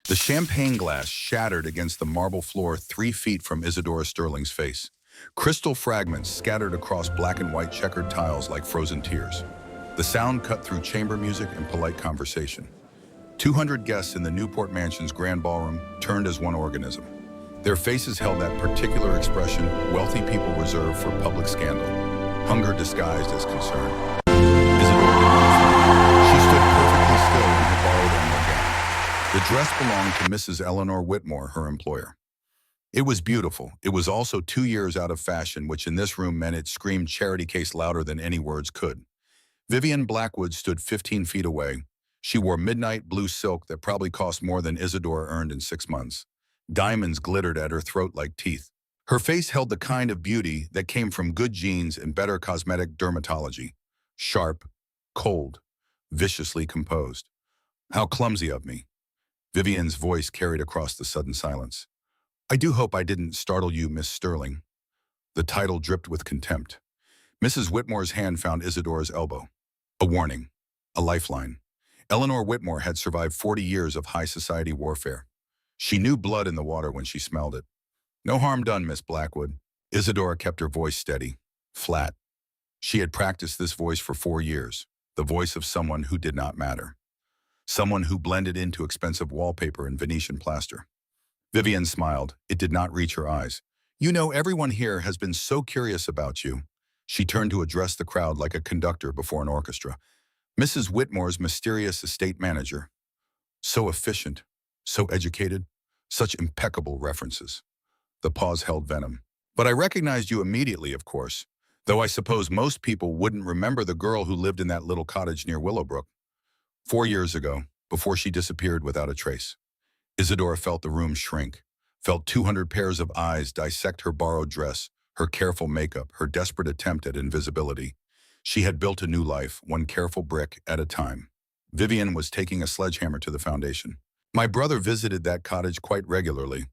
The champagne glass shattered against the marble floor 3 feet from Isadora Sterling's face. Crystal fragments scattered across black and white checkered tiles like frozen tears. The sound cut through chamber music and polite conversation. 200 guests in the Newport Mansion's grand ballroom turned as one organism. Their faces held that particular expression wealthy people reserve for public scandal, hunger disguised as concern. Isadora did not flee. She stood perfectly still in her borrowed emerald gown. The dress belonged to Mrs. Eleanor Whitmore, her employer. It was beautiful. It was also 2 years out of fashion, which in this room meant it screamed charity case louder than any words could. Vivian Blackwood stood 15 feet away. She wore midnight blue silk that probably cost more than Isadora earned in 6 months. Diamonds glittered at her throat like teeth. Her face held the kind of beauty that came from good genes and better cosmetic dermatology. Sharp, cold, viciously composed. How clumsy of me. Vivian's voice carried across the sudden silence. I do hope I didn't startle you, Miss Sterling. The title dripped with contempt. Mrs. Whitmore's hand found Isadora's elbow. A warning. A lifeline. Eleanor Whitmore had survived 40 years of high society warfare. She knew blood in the water when she smelled it. No harm done, Miss Blackwood. Isadora kept her voice steady, flat. She had practiced this voice for 4 years, the voice of someone who did not matter. Someone who blended into expensive wallpaper and Venetian plaster. Vivian smiled. It did not reach her eyes. You know, everyone here has been so curious about you. She turned to address the crowd like a conductor before an orchestra. Mrs. Whitmore's mysterious estate manager. So efficient, so educated, such impeccable references. The pause held venom. But I recognized you immediately, of course, though I suppose most people wouldn't remember the girl who lived in that little cottage near Willowbrook. 4 years ago, before she disappeared without a trace. Isadora felt the room shrink, felt 200 pairs of eyes dissect her borrowed dress, her careful makeup, her desperate attempt at invisibility. She had built a new life, one careful brick at a time. Vivian was taking a sledgehammer to the foundation. My brother visited that cottage quite regularly.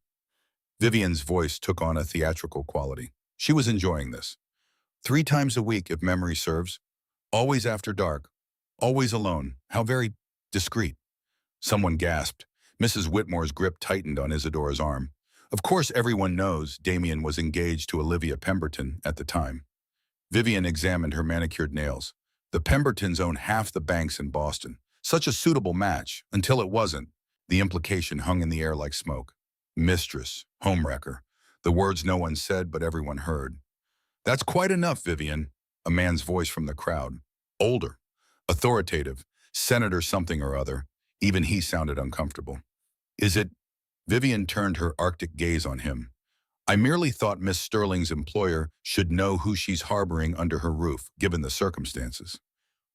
Vivian's voice took on a theatrical quality. She was enjoying this. 3 times a week, if memory serves. Always after dark. Always alone. How very discreet. Someone gasped. Mrs. Whitmore's grip tightened on Isadora's arm. Of course, everyone knows Damien was engaged to Olivia Pemberton at the time. Vivian examined her manicured nails. The Pembertons own half the banks in Boston. Such a suitable match, until it wasn't. The implication hung in the air like smoke. Mistress, homewrecker. The words no one said, but everyone heard. That's quite enough, Vivian. A man's voice from the crowd. Older. Authoritative. Senator something or other. Even he sounded uncomfortable. Is it? Vivian turned her arctic gaze on him. I merely thought Miss Sterling's employer should know who she's harboring under her roof, given the circumstances.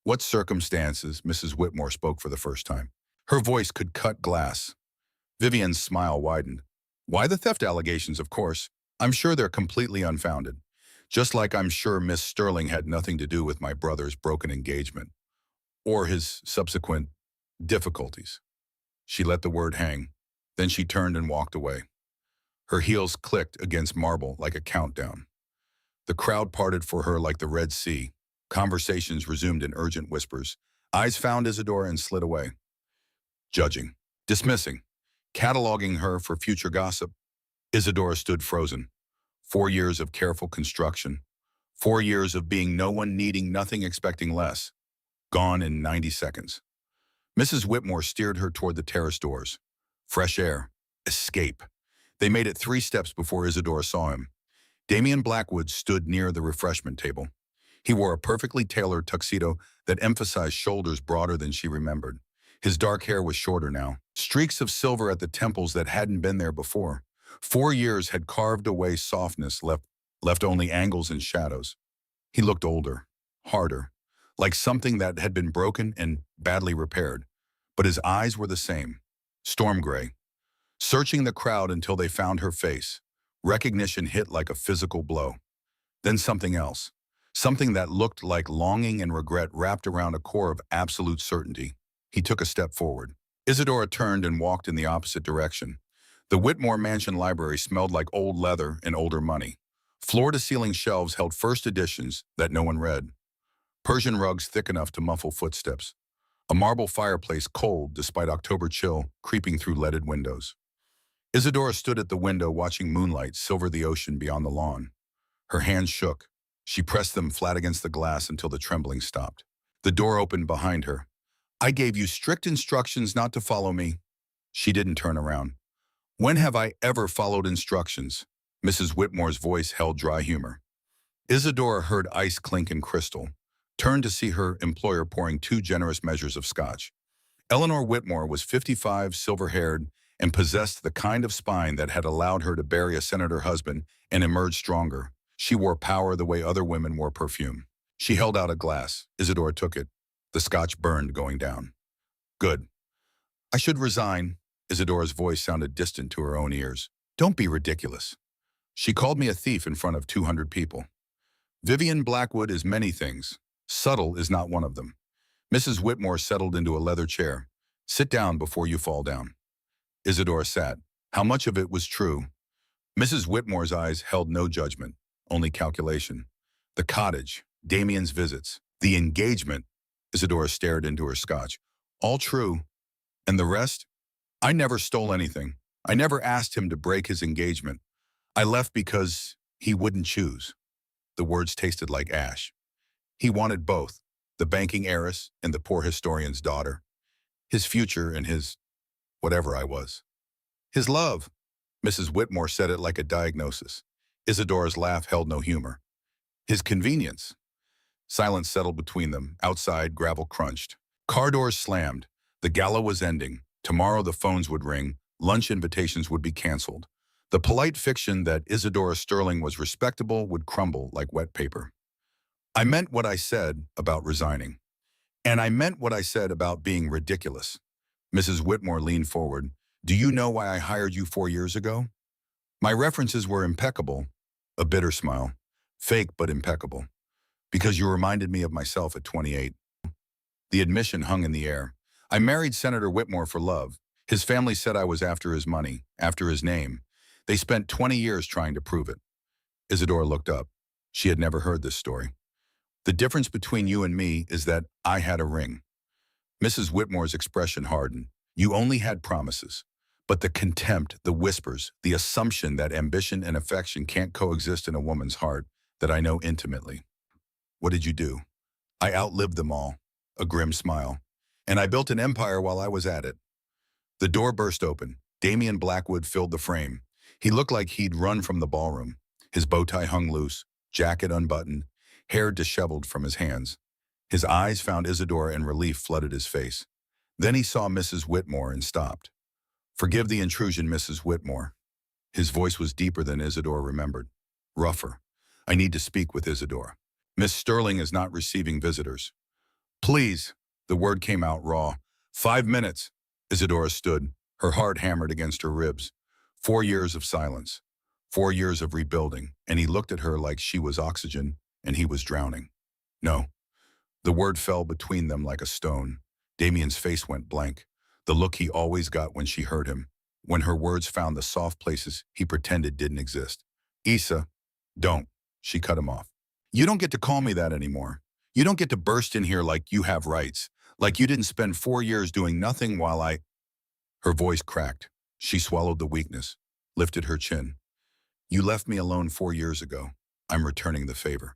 What circumstances? Mrs. Whitmore spoke for the first time. Her voice could cut glass. Vivian's smile widened. Why the theft allegations, of course. I'm sure they're completely unfounded. Just like I'm sure Miss Sterling had nothing to do with my brother's broken engagement. Or his subsequent difficulties. She let the word hang. Then she turned and walked away. Her heels clicked against marble like a countdown. The crowd parted for her like the Red Sea. Conversations resumed in urgent whispers. Eyes found Isadora and slid away. Judging, dismissing, cataloging her for future gossip. Isadora stood frozen. 4 years of careful construction. 4 years of being no one, needing nothing, expecting less. Gone in 90 seconds. Mrs. Whitmore steered her toward the terrace doors. Fresh air. Escape. They made it 3 steps before Isadora saw him. Damien Blackwood stood near the refreshment table. He wore a perfectly tailored tuxedo that emphasized shoulders broader than she remembered. His dark hair was shorter now. Streaks of silver at the temples that hadn't been there before. 4 years had carved away softness, left only angles and shadows. He looked older, harder, like something that had been broken and badly repaired. But his eyes were the same, storm gray, searching the crowd until they found her face. Recognition hit like a physical blow. Then something else, something that looked like longing and regret wrapped around a core of absolute certainty. He took a step forward. Isadora turned and walked in the opposite direction. The Whitmore Mansion library smelled like old leather and older money. Floor-to-ceiling shelves held first editions that no one read. Persian rugs thick enough to muffle footsteps. A marble fireplace cold despite October chill creeping through leaded windows. Isadora stood at the window watching moonlight silver the ocean beyond the lawn. Her hands shook. She pressed them flat against the glass until the trembling stopped. The door opened behind her. I gave you strict instructions not to follow me. She didn't turn around. When have I ever followed instructions? Mrs. Whitmore's voice held dry humor. Isadora heard ice clink in crystal, turned to see her employer pouring 2 generous measures of scotch. Eleanor Whitmore was 55, silver-haired, and possessed the kind of spine that had allowed her to bury a senator husband and emerge stronger. She wore power the way other women wore perfume. She held out a glass. Isadora took it. The scotch burned going down. Good. I should resign. Isadora's voice sounded distant to her own ears. Don't be ridiculous. She called me a thief in front of 200 people. Vivian Blackwood is many things. Subtle is not one of them. Mrs. Whitmore settled into a leather chair. Sit down before you fall down. Isadora sat. How much of it was true? Mrs. Whitmore's eyes held no judgment, only calculation. The cottage, Damien's visits, the engagement. Isadora stared into her scotch. All true. And the rest? I never stole anything. I never asked him to break his engagement. I left because he wouldn't choose. The words tasted like ash. He wanted both, the banking heiress and the poor historian's daughter. His future and his whatever I was. His love. Mrs. Whitmore said it like a diagnosis. Isadora's laugh held no humor. His convenience. Silence settled between them. Outside, gravel crunched. Car doors slammed. The gala was ending. Tomorrow the phones would ring. Lunch invitations would be canceled. The polite fiction that Isadora Sterling was respectable would crumble like wet paper. I meant what I said about resigning. And I meant what I said about being ridiculous. Mrs. Whitmore leaned forward. Do you know why I hired you 4 years ago? My references were impeccable. A bitter smile. Fake but impeccable. Because you reminded me of myself at 28. The admission hung in the air. I married Senator Whitmore for love. His family said I was after his money, after his name. They spent 20 years trying to prove it. Isadora looked up. She had never heard this story. The difference between you and me is that I had a ring. Mrs. Whitmore's expression hardened. You only had promises. But the contempt, the whispers, the assumption that ambition and affection can't coexist in a woman's heart, that I know intimately. What did you do? I outlived them all. A grim smile. And I built an empire while I was at it. The door burst open. Damien Blackwood filled the frame. He looked like he'd run from the ballroom. His bow tie hung loose, jacket unbuttoned, hair disheveled from his hands. His eyes found Isadora and relief flooded his face. Then he saw Mrs. Whitmore and stopped. Forgive the intrusion, Mrs. Whitmore. His voice was deeper than Isadora remembered. Rougher. I need to speak with Isadora. Miss Sterling is not receiving visitors. Please. The word came out raw. 5 minutes. Isadora stood, her heart hammered against her ribs. 4 years of silence. 4 years of rebuilding, and he looked at her like she was oxygen and he was drowning. No. The word fell between them like a stone. Damien's face went blank, the look he always got when she heard him, when her words found the soft places he pretended didn't exist. Isa, don't. She cut him off. You don't get to call me that anymore. You don't get to burst in here like you have rights, like you didn't spend 4 years doing nothing while I... Her voice cracked. She swallowed the weakness, lifted her chin. You left me alone 4 years ago. I'm returning the favor.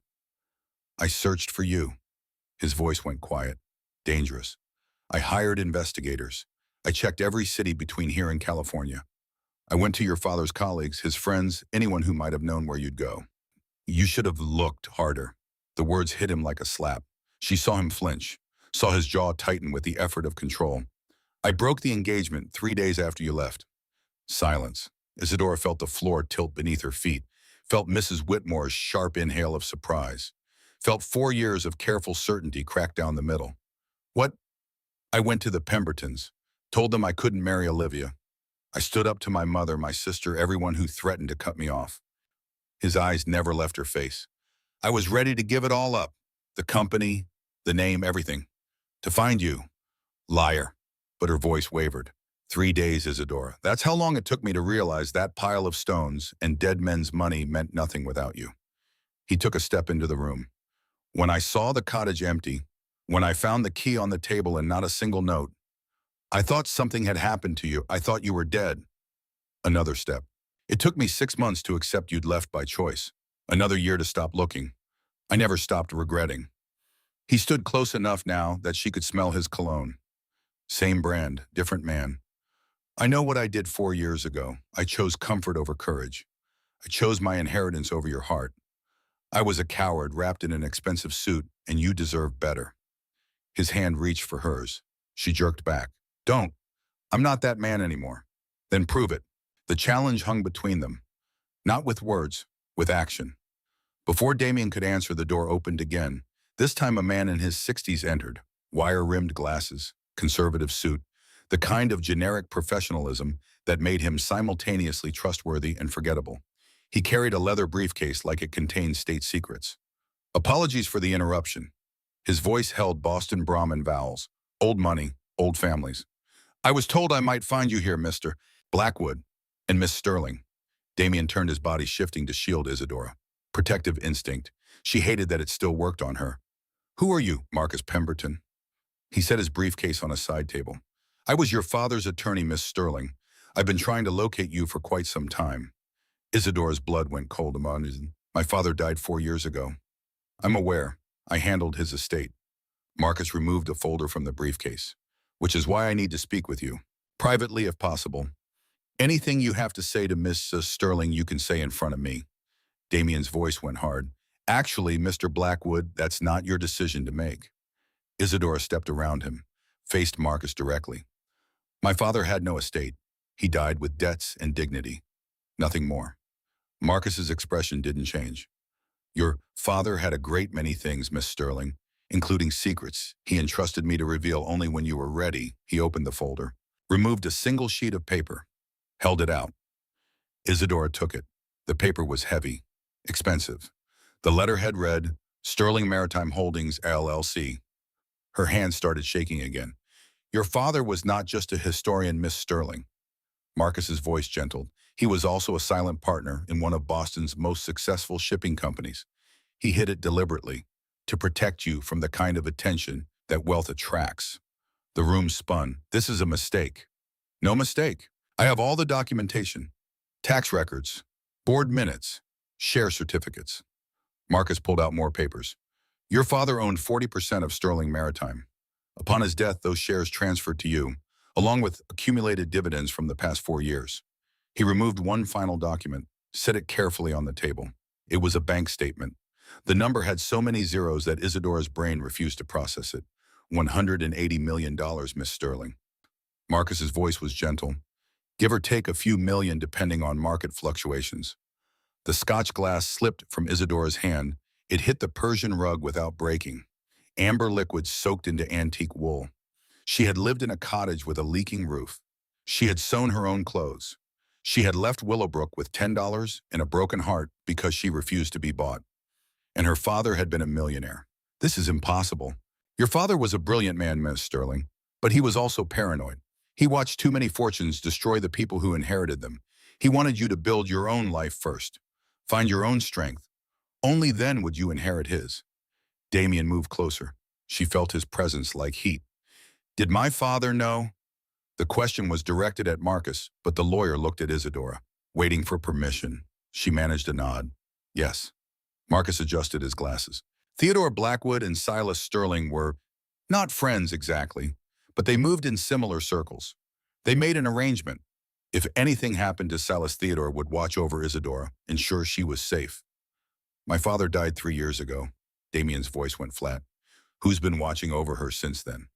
I searched for you. His voice went quiet, dangerous. I hired investigators. I checked every city between here and California. I went to your father's colleagues, his friends, anyone who might have known where you'd go. You should have looked harder. The words hit him like a slap. She saw him flinch, saw his jaw tighten with the effort of control. I broke the engagement 3 days after you left. Silence. Isadora felt the floor tilt beneath her feet, felt Mrs. Whitmore's sharp inhale of surprise, felt 4 years of careful certainty crack down the middle. What? I went to the Pembertons, told them I couldn't marry Olivia. I stood up to my mother, my sister, everyone who threatened to cut me off. His eyes never left her face. I was ready to give it all up. The company, the name, everything. To find you. Liar. But her voice wavered. 3 days, Isadora. That's how long it took me to realize that pile of stones and dead men's money meant nothing without you. He took a step into the room. When I saw the cottage empty, When I found the key on the table and not a single note, I thought something had happened to you. I thought you were dead. Another step. It took me 6 months to accept you'd left by choice. Another year to stop looking. I never stopped regretting. He stood close enough now that she could smell his cologne. Same brand, different man. I know what I did 4 years ago. I chose comfort over courage. I chose my inheritance over your heart. I was a coward wrapped in an expensive suit, and you deserve better. His hand reached for hers. She jerked back. Don't. I'm not that man anymore. Then prove it. The challenge hung between them. Not with words, with action. Before Damien could answer, the door opened again. This time a man in his 60s entered. Wire-rimmed glasses, conservative suit, the kind of generic professionalism that made him simultaneously trustworthy and forgettable. He carried a leather briefcase like it contained state secrets. Apologies for the interruption. His voice held Boston Brahmin vowels. Old money, old families. I was told I might find you here, Mr. Blackwood and Miss Sterling. Damien turned, his body shifting to shield Isadora. Protective instinct. She hated that it still worked on her. Who are you, Marcus Pemberton? He set his briefcase on a side table. I was your father's attorney, Miss Sterling. I've been trying to locate you for quite some time. Isadora's blood went cold among his. My father died 4 years ago. I'm aware. I handled his estate. Marcus removed a folder from the briefcase. Which is why I need to speak with you. Privately, if possible. Anything you have to say to Miss Sterling, you can say in front of me. Damien's voice went hard. Actually, Mr. Blackwood, that's not your decision to make. Isadora stepped around him, faced Marcus directly. My father had no estate. He died with debts and dignity. Nothing more. Marcus's expression didn't change. Your father had a great many things, Miss Sterling, including secrets he entrusted me to reveal only when you were ready. He opened the folder, removed a single sheet of paper, held it out. Isadora took it. The paper was heavy, expensive. The letterhead read, Sterling Maritime Holdings, LLC. Her hand started shaking again. Your father was not just a historian, Miss Sterling. Marcus's voice gentled. He was also a silent partner in one of Boston's most successful shipping companies. He hid it deliberately, to protect you from the kind of attention that wealth attracts. The room spun. This is a mistake. No mistake. I have all the documentation. Tax records, board minutes, share certificates. Marcus pulled out more papers. Your father owned 40% of Sterling Maritime. Upon his death, those shares transferred to you, along with accumulated dividends from the past 4 years. He removed one final document, set it carefully on the table. It was a bank statement. The number had so many zeros that Isadora's brain refused to process it. $180 million, Miss Sterling. Marcus's voice was gentle. Give or take a few million depending on market fluctuations. The Scotch glass slipped from Isadora's hand. It hit the Persian rug without breaking. Amber liquid soaked into antique wool. She had lived in a cottage with a leaking roof. She had sewn her own clothes. She had left Willowbrook with $10 and a broken heart because she refused to be bought. And her father had been a millionaire. This is impossible. Your father was a brilliant man, Miss Sterling, but he was also paranoid. He watched too many fortunes destroy the people who inherited them. He wanted you to build your own life first. Find your own strength. Only then would you inherit his. Damien moved closer. She felt his presence like heat. Did my father know? The question was directed at Marcus, but the lawyer looked at Isadora, waiting for permission. She managed a nod. Yes. Marcus adjusted his glasses. Theodore Blackwood and Silas Sterling were not friends exactly, but they moved in similar circles. They made an arrangement. If anything happened to Silas, Theodore would watch over Isadora, ensure she was safe. My father died 3 years ago. Damien's voice went flat. Who's been watching over her since then?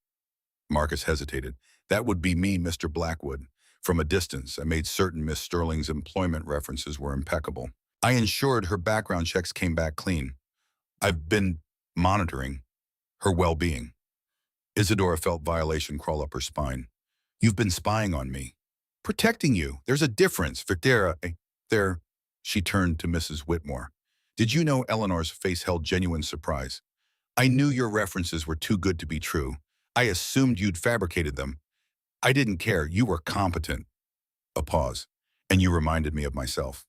Marcus hesitated. That would be me, Mr. Blackwood. From a distance, I made certain Miss Sterling's employment references were impeccable. I ensured her background checks came back clean. I've been monitoring her well-being. Isadora felt violation crawl up her spine. You've been spying on me. Protecting you. There's a difference. There. She turned to Mrs. Whitmore. Did you know? Eleanor's face held genuine surprise. I knew your references were too good to be true. I assumed you'd fabricated them. I didn't care. You were competent. A pause. And you reminded me of myself.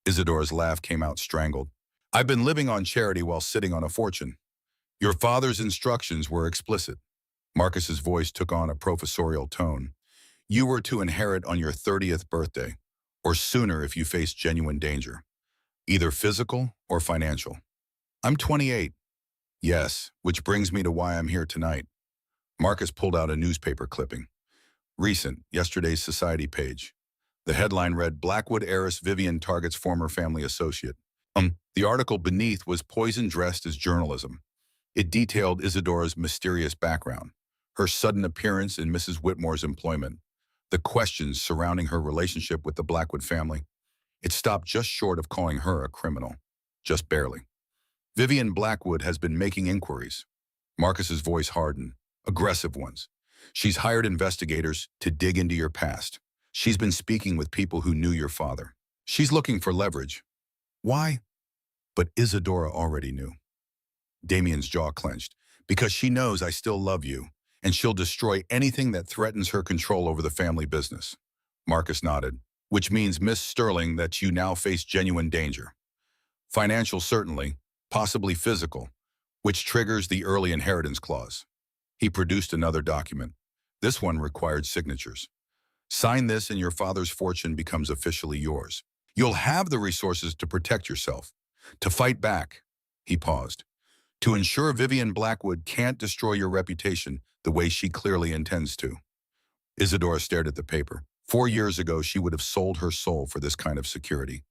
Isadora's laugh came out strangled. I've been living on charity while sitting on a fortune. Your father's instructions were explicit. Marcus's voice took on a professorial tone. You were to inherit on your 30th birthday, or sooner if you faced genuine danger, either physical or financial. I'm 28. Yes, which brings me to why I'm here tonight. Marcus pulled out a newspaper clipping. Recent, yesterday's Society page. The headline read, Blackwood heiress Vivian targets former family associate. The article beneath was poison dressed as journalism. It detailed Isadora's mysterious background, her sudden appearance in Mrs. Whitmore's employment, the questions surrounding her relationship with the Blackwood family. It stopped just short of calling her a criminal, just barely. Vivian Blackwood has been making inquiries. Marcus's voice hardened, aggressive ones. She's hired investigators to dig into your past. She's been speaking with people who knew your father. She's looking for leverage. Why? But Isadora already knew. Damien's jaw clenched. Because she knows I still love you, and she'll destroy anything that threatens her control over the family business. Marcus nodded, which means, Miss Sterling, that you now face genuine danger. Financial, certainly, possibly physical, which triggers the early inheritance clause. He produced another document. This one required signatures. Sign this and your father's fortune becomes officially yours. You'll have the resources to protect yourself, to fight back. He paused. To ensure Vivian Blackwood can't destroy your reputation the way she clearly intends to. Isadora stared at the paper. 4 years ago, she would have sold her soul for this kind of security,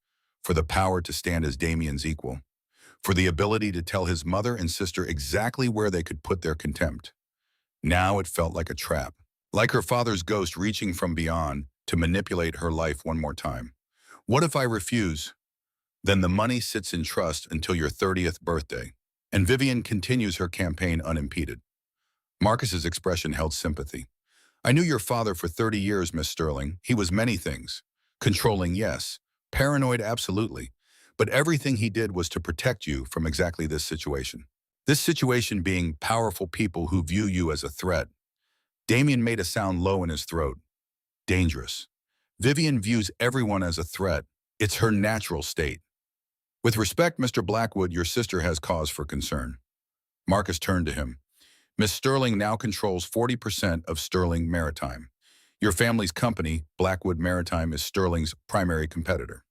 for the power to stand as Damien's equal, for the ability to tell his mother and sister exactly where they could put their contempt. Now it felt like a trap, like her father's ghost reaching from beyond to manipulate her life one more time. What if I refuse? Then the money sits in trust until your 30th birthday, and Vivian continues her campaign unimpeded. Marcus's expression held sympathy. I knew your father for 30 years, Miss Sterling. He was many things. Controlling, yes. Paranoid, absolutely. But everything he did was to protect you from exactly this situation. This situation being powerful people who view you as a threat. Damien made a sound low in his throat. Dangerous. Vivian views everyone as a threat. It's her natural state. With respect, Mr. Blackwood, your sister has cause for concern. Marcus turned to him. Miss Sterling now controls 40% of Sterling Maritime. Your family's company, Blackwood Maritime, is Sterling's primary competitor.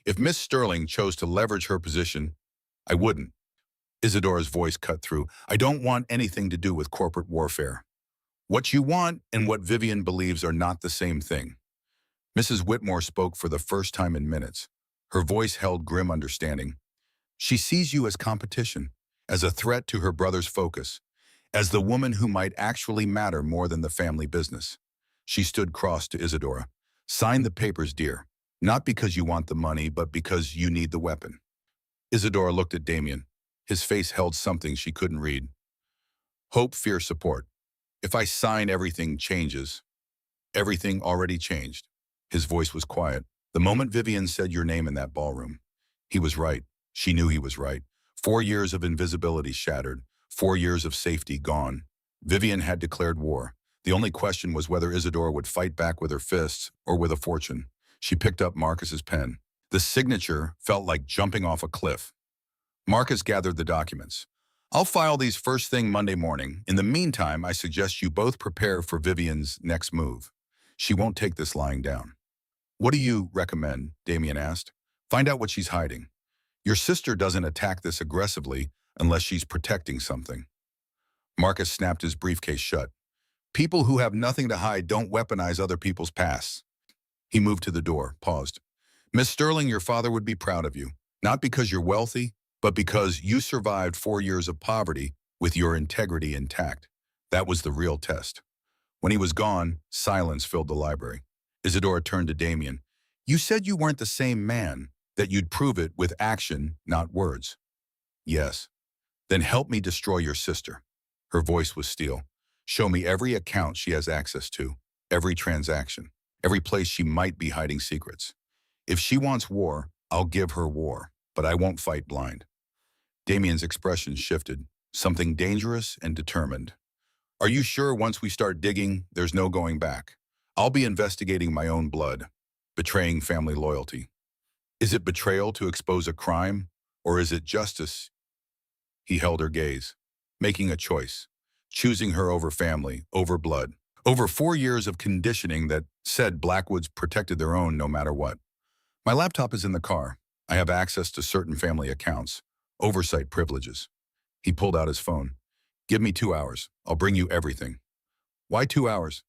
If Miss Sterling chose to leverage her position, I wouldn't. Isadora's voice cut through. I don't want anything to do with corporate warfare. What you want and what Vivian believes are not the same thing. Mrs. Whitmore spoke for the first time in minutes. Her voice held grim understanding. She sees you as competition, as a threat to her brother's focus, as the woman who might actually matter more than the family business. She stood cross to Isadora. Sign the papers, dear. Not because you want the money, but because you need the weapon. Isadora looked at Damien. His face held something she couldn't read. Hope, fear, support. If I sign, everything changes. Everything already changed. His voice was quiet. The moment Vivian said your name in that ballroom, he was right. She knew he was right. 4 years of invisibility shattered. 4 years of safety gone. Vivian had declared war. The only question was whether Isadora would fight back with her fists or with a fortune. She picked up Marcus's pen. The signature felt like jumping off a cliff. Marcus gathered the documents. I'll file these first thing Monday morning. In the meantime, I suggest you both prepare for Vivian's next move. She won't take this lying down. What do you recommend? Damien asked. Find out what she's hiding. Your sister doesn't attack this aggressively unless she's protecting something. Marcus snapped his briefcase shut. People who have nothing to hide don't weaponize other people's pasts. He moved to the door, paused. Miss Sterling, your father would be proud of you. Not because you're wealthy, but because you survived 4 years of poverty with your integrity intact. That was the real test. When he was gone, silence filled the library. Isadora turned to Damien. You said you weren't the same man, that you'd prove it with action, not words. Yes. Then help me destroy your sister. Her voice was steel. Show me every account she has access to, every transaction, every place she might be hiding secrets. If she wants war, I'll give her war, but I won't fight blind. Damien's expression shifted, something dangerous and determined. Are you sure once we start digging, there's no going back? I'll be investigating my own blood, betraying family loyalty. Is it betrayal to expose a crime, or is it justice? He held her gaze. making a choice, choosing her over family, over blood, over 4 years of conditioning that said Blackwoods protected their own no matter what. My laptop is in the car. I have access to certain family accounts, oversight privileges. He pulled out his phone. Give me 2 hours. I'll bring you everything. Why 2 hours?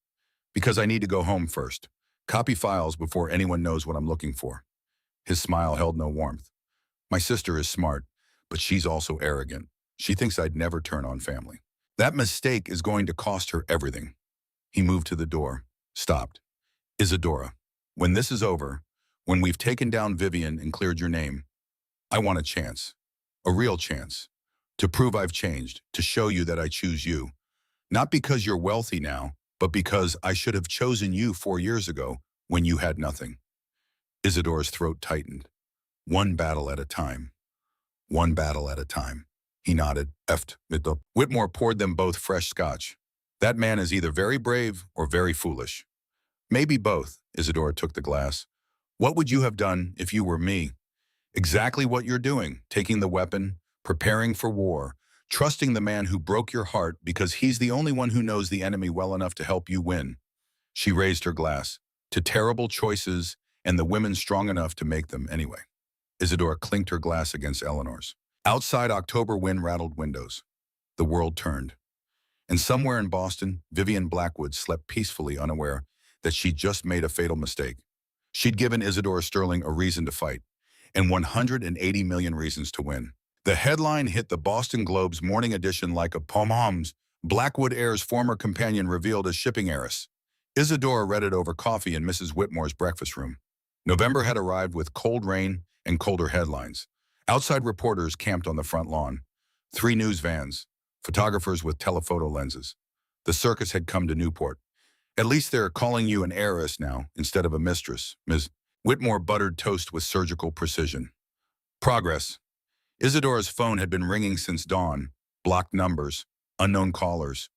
Because I need to go home first. Copy files before anyone knows what I'm looking for. His smile held no warmth. My sister is smart, but she's also arrogant. She thinks I'd never turn on family. That mistake is going to cost her everything. He moved to the door, stopped. Isadora, when this is over, when we've taken down Vivian and cleared your name, I want a chance, a real chance, to prove I've changed, to show you that I choose you. Not because you're wealthy now, but because I should have chosen you 4 years ago when you had nothing. Isadora's throat tightened. One battle at a time. One battle at a time. He nodded, effed, mit up. Whitmore poured them both fresh scotch. That man is either very brave or very foolish. Maybe both, Isadora took the glass. What would you have done if you were me? Exactly what you're doing, taking the weapon, preparing for war, trusting the man who broke your heart because he's the only one who knows the enemy well enough to help you win. She raised her glass. To terrible choices and the women strong enough to make them anyway. Isadora clinked her glass against Eleanor's. Outside, October wind rattled windows. The world turned. And somewhere in Boston, Vivian Blackwood slept peacefully, unaware that she'd just made a fatal mistake. She'd given Isadora Sterling a reason to fight, and 180 million reasons to win. The headline hit the Boston Globe's morning edition like a pom-poms. Blackwood heir's former companion revealed as shipping heiress. Isadora read it over coffee in Mrs. Whitmore's breakfast room. November had arrived with cold rain and colder headlines. Outside reporters camped on the front lawn. 3 news vans, photographers with telephoto lenses. The circus had come to Newport. At least they're calling you an heiress now instead of a mistress, Ms. Whitmore buttered toast with surgical precision. Progress. Isadora's phone had been ringing since dawn. Blocked numbers, unknown callers.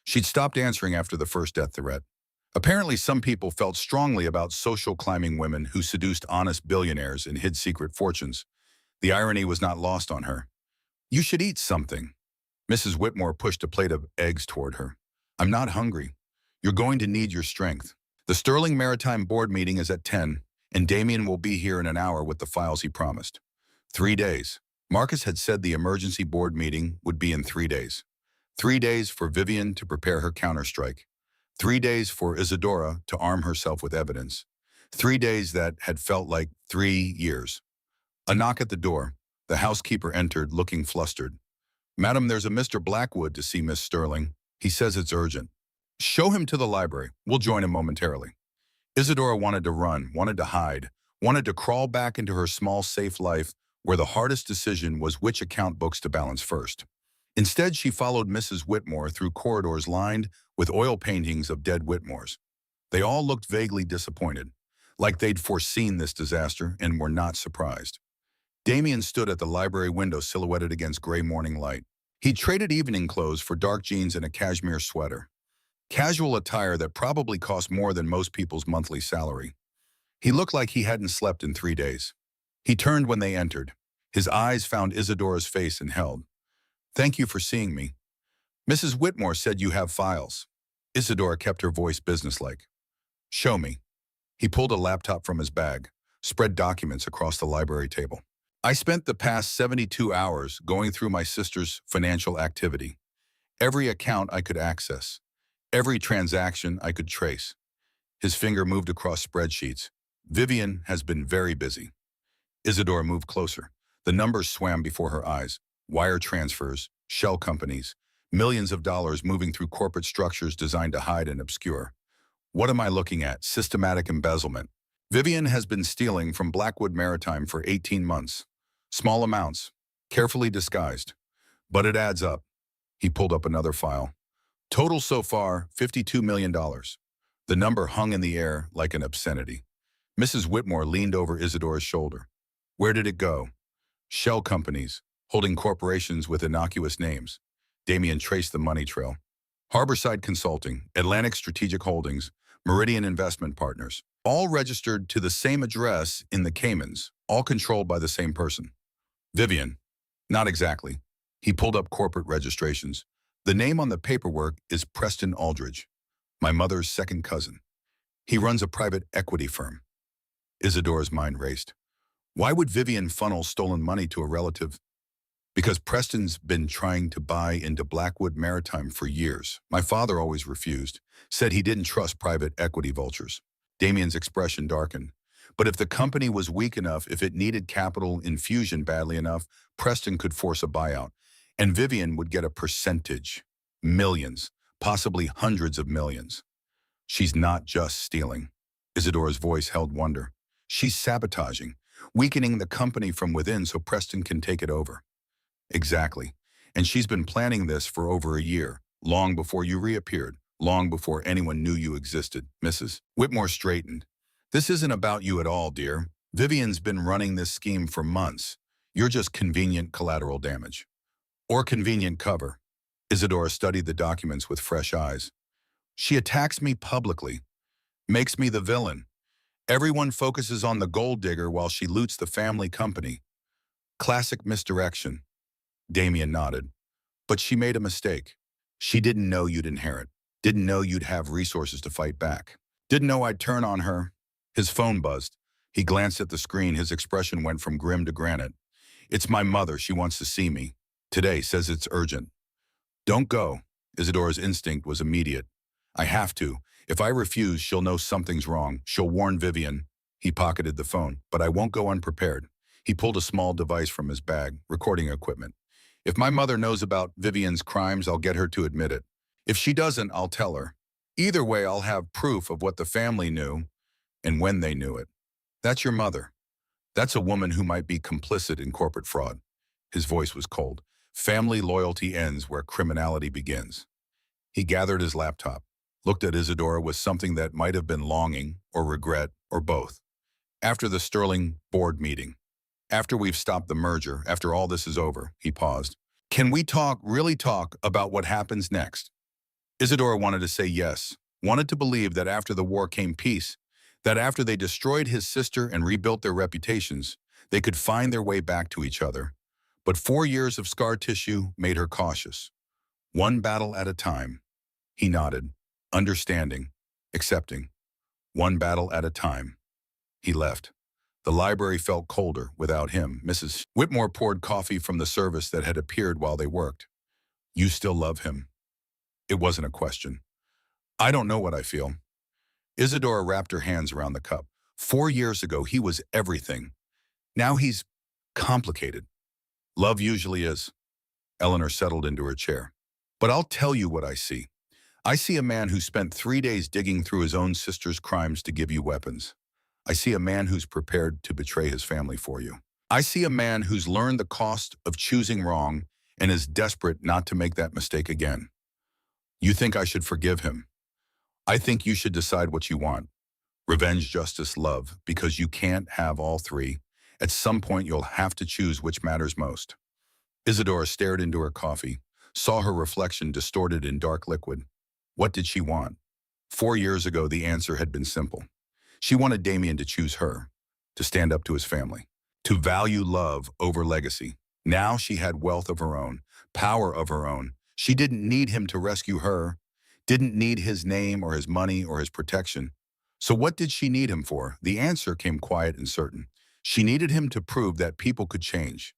She'd stopped answering after the first death threat. Apparently, some people felt strongly about social climbing women who seduced honest billionaires and hid secret fortunes. The irony was not lost on her. You should eat something. Mrs. Whitmore pushed a plate of eggs toward her. I'm not hungry. You're going to need your strength. The Sterling Maritime Board meeting is at 10, and Damien will be here in an hour with the files he promised. 3 days. Marcus had said the emergency board meeting would be in 3 days. 3 days for Vivian to prepare her counterstrike. 3 days for Isadora to arm herself with evidence. 3 days that had felt like 3 years. A knock at the door. The housekeeper entered, looking flustered. Madam, there's a Mr. Blackwood to see Miss Sterling. He says it's urgent. Show him to the library. We'll join him momentarily. Isadora wanted to run, wanted to hide, wanted to crawl back into her small, safe life where the hardest decision was which account books to balance first. Instead, she followed Mrs. Whitmore through corridors lined with oil paintings of dead Whitmores. They all looked vaguely disappointed, like they'd foreseen this disaster and were not surprised. Damien stood at the library window silhouetted against gray morning light. He traded evening clothes for dark jeans and a cashmere sweater. Casual attire that probably cost more than most people's monthly salary. He looked like he hadn't slept in 3 days. He turned when they entered. His eyes found Isadora's face and held. Thank you for seeing me. Mrs. Whitmore said you have files. Isadora kept her voice businesslike. Show me. He pulled a laptop from his bag, spread documents across the library table. I spent the past 72 hours going through my sister's financial activity. Every account I could access. Every transaction I could trace. His finger moved across spreadsheets. Vivian has been very busy. Isadora moved closer. The numbers swam before her eyes. Wire transfers, shell companies, millions of dollars moving through corporate structures designed to hide and obscure. What am I looking at? Systematic embezzlement. Vivian has been stealing from Blackwood Maritime for 18 months. Small amounts, carefully disguised. But it adds up. He pulled up another file. Total so far, $52 million. The number hung in the air like an obscenity. Mrs. Whitmore leaned over Isadora's shoulder. Where did it go? Shell companies, holding corporations with innocuous names. Damien traced the money trail. Harborside Consulting, Atlantic Strategic Holdings, Meridian Investment Partners, all registered to the same address in the Caymans, all controlled by the same person. Vivian. Not exactly. He pulled up corporate registrations. The name on the paperwork is Preston Aldridge, my mother's second cousin. He runs a private equity firm. Isadora's mind raced. Why would Vivian funnel stolen money to a relative? Because Preston's been trying to buy into Blackwood Maritime for years. My father always refused, said he didn't trust private equity vultures. Damien's expression darkened. But if the company was weak enough, if it needed capital infusion badly enough, Preston could force a buyout. And Vivian would get a percentage. Millions, possibly hundreds of millions. She's not just stealing. Isadora's voice held wonder. She's sabotaging, weakening the company from within so Preston can take it over. Exactly. And she's been planning this for over a year, long before you reappeared, long before anyone knew you existed, Mrs. Whitmore straightened. This isn't about you at all, dear. Vivian's been running this scheme for months. You're just convenient collateral damage. Or convenient cover. Isadora studied the documents with fresh eyes. She attacks me publicly, makes me the villain. Everyone focuses on the gold digger while she loots the family company. Classic misdirection. Damien nodded. But she made a mistake. She didn't know you'd inherit. Didn't know you'd have resources to fight back. Didn't know I'd turn on her. His phone buzzed. He glanced at the screen. His expression went from grim to granite. It's my mother. She wants to see me. Today, says it's urgent. Don't go. Isadora's instinct was immediate. I have to. If I refuse, she'll know something's wrong. She'll warn Vivian. He pocketed the phone. But I won't go unprepared. He pulled a small device from his bag, recording equipment. If my mother knows about Vivian's crimes, I'll get her to admit it. If she doesn't, I'll tell her. Either way, I'll have proof of what the family knew and when they knew it. That's your mother. That's a woman who might be complicit in corporate fraud. His voice was cold. Family loyalty ends where criminality begins. He gathered his laptop, looked at Isadora with something that might have been longing or regret or both. After the Sterling board meeting, after we've stopped the merger, after all this is over, he paused. Can we talk, really talk, about what happens next? Isadora wanted to say yes, wanted to believe that after the war came peace, that after they destroyed his sister and rebuilt their reputations, they could find their way back to each other. But 4 years of scar tissue made her cautious. One battle at a time. He nodded, understanding, accepting. One battle at a time. He left. The library felt colder without him. Mrs. Whitmore poured coffee from the service that had appeared while they worked. You still love him? It wasn't a question. I don't know what I feel. Isadora wrapped her hands around the cup. 4 years ago, he was everything. Now he's complicated. Love usually is. Eleanor settled into her chair. But I'll tell you what I see. I see a man who spent 3 days digging through his own sister's crimes to give you weapons. I see a man who's prepared to betray his family for you. I see a man who's learned the cost of choosing wrong and is desperate not to make that mistake again. You think I should forgive him? I think you should decide what you want. Revenge, justice, love, because you can't have all three. At some point, you'll have to choose which matters most. Isadora stared into her coffee, saw her reflection distorted in dark liquid. What did she want? 4 years ago, the answer had been simple. She wanted Damien to choose her, to stand up to his family, to value love over legacy. Now she had wealth of her own, power of her own. She didn't need him to rescue her, didn't need his name or his money or his protection. So what did she need him for? The answer came quiet and certain. She needed him to prove that people could change,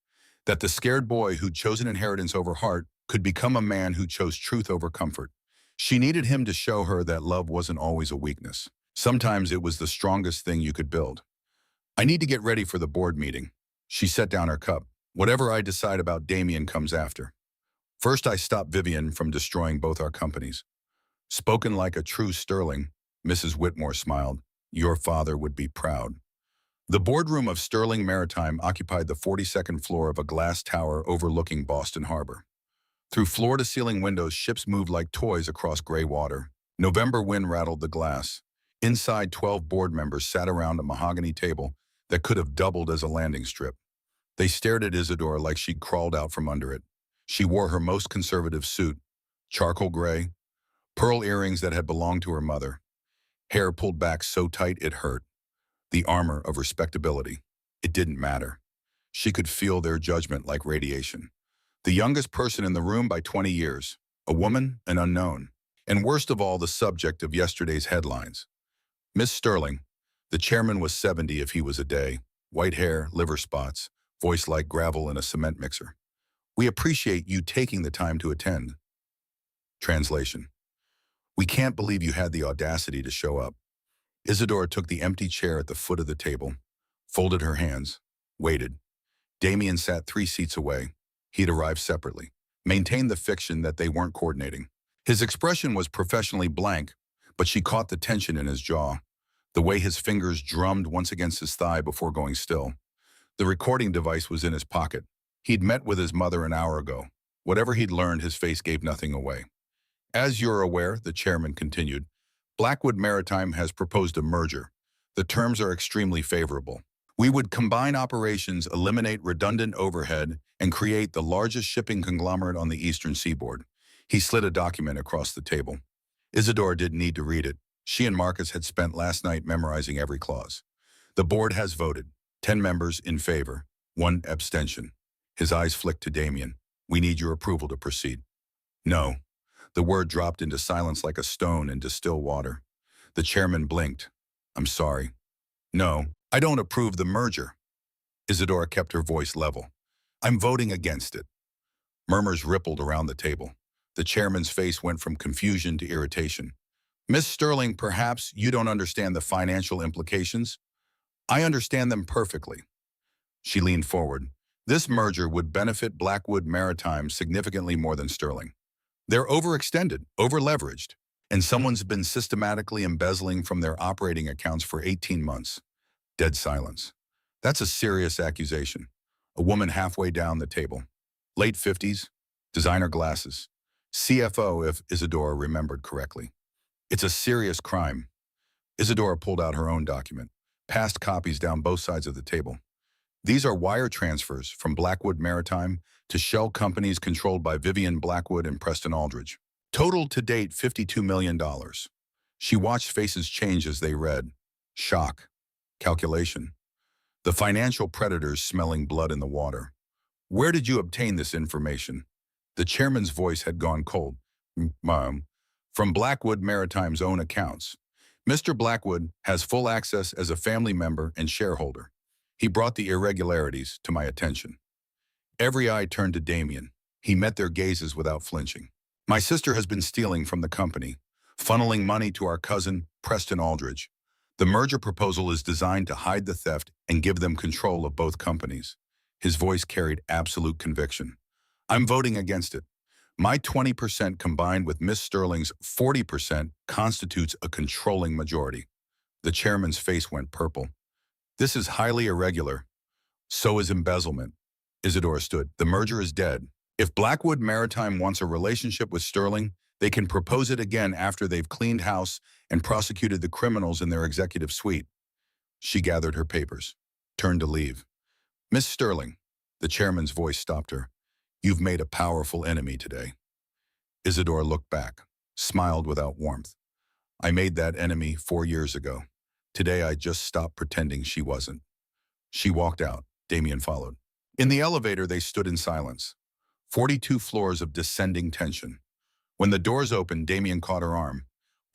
that the scared boy who'd chosen inheritance over heart could become a man who chose truth over comfort. She needed him to show her that love wasn't always a weakness. Sometimes it was the strongest thing you could build. I need to get ready for the board meeting. She set down her cup. Whatever I decide about Damien comes after. First, I stop Vivian from destroying both our companies. Spoken like a true Sterling, Mrs. Whitmore smiled. Your father would be proud. The boardroom of Sterling Maritime occupied the 42nd floor of a glass tower overlooking Boston Harbor. Through floor-to-ceiling windows, ships moved like toys across gray water. November wind rattled the glass. Inside, 12 board members sat around a mahogany table that could have doubled as a landing strip. They stared at Isadora like she'd crawled out from under it. She wore her most conservative suit, charcoal gray, pearl earrings that had belonged to her mother, hair pulled back so tight it hurt. The armor of respectability. It didn't matter. She could feel their judgment like radiation. The youngest person in the room by 20 years. A woman, an unknown. And worst of all, the subject of yesterday's headlines. Miss Sterling. The chairman was 70 if he was a day. White hair, liver spots, voice like gravel in a cement mixer. We appreciate you taking the time to attend. Translation. We can't believe you had the audacity to show up. Isadora took the empty chair at the foot of the table, folded her hands, waited. Damien sat 3 seats away. He'd arrived separately, maintained the fiction that they weren't coordinating. His expression was professionally blank, but she caught the tension in his jaw, the way his fingers drummed once against his thigh before going still. The recording device was in his pocket. He'd met with his mother an hour ago. Whatever he'd learned, his face gave nothing away. As you're aware, the chairman continued, Blackwood Maritime has proposed a merger. The terms are extremely favorable. We would combine operations, eliminate redundant overhead, and create the largest shipping conglomerate on the eastern seaboard. He slid a document across the table. Isadora didn't need to read it. She and Marcus had spent last night memorizing every clause. The board has voted. 10 members in favor, 1 abstention. His eyes flicked to Damien. We need your approval to proceed. No. The word dropped into silence like a stone into still water. The chairman blinked. I'm sorry. No, I don't approve the merger. Isadora kept her voice level. I'm voting against it. Murmurs rippled around the table. The chairman's face went from confusion to irritation. Miss Sterling, perhaps you don't understand the financial implications? I understand them perfectly. She leaned forward. This merger would benefit Blackwood Maritime significantly more than Sterling. They're overextended, overleveraged, and someone's been systematically embezzling from their operating accounts for 18 months. Dead silence. That's a serious accusation. A woman halfway down the table. Late 50s, designer glasses. CFO, if Isadora remembered correctly. It's a serious crime. Isadora pulled out her own document, passed copies down both sides of the table. These are wire transfers from Blackwood Maritime to shell companies controlled by Vivian Blackwood and Preston Aldridge. Total to date, $52 million. She watched faces change as they read. Shock. Calculation. The financial predators smelling blood in the water. Where did you obtain this information? The chairman's voice had gone cold. From Blackwood Maritime's own accounts. Mr. Blackwood has full access as a family member and shareholder. He brought the irregularities to my attention. Every eye turned to Damien. He met their gazes without flinching. My sister has been stealing from the company, funneling money to our cousin, Preston Aldridge. The merger proposal is designed to hide the theft and give them control of both companies. His voice carried absolute conviction. I'm voting against it. My 20% combined with Miss Sterling's 40% constitutes a controlling majority. The chairman's face went purple. This is highly irregular. So is embezzlement. Isadora stood. The merger is dead. If Blackwood Maritime wants a relationship with Sterling, they can propose it again after they've cleaned house and prosecuted the criminals in their executive suite. She gathered her papers, turned to leave. Miss Sterling, the chairman's voice stopped her. You've made a powerful enemy today. Isadora looked back, smiled without warmth. I made that enemy 4 years ago. Today I just stopped pretending she wasn't. She walked out. Damien followed. In the elevator, they stood in silence. 42 floors of descending tension. When the doors opened, Damien caught her arm.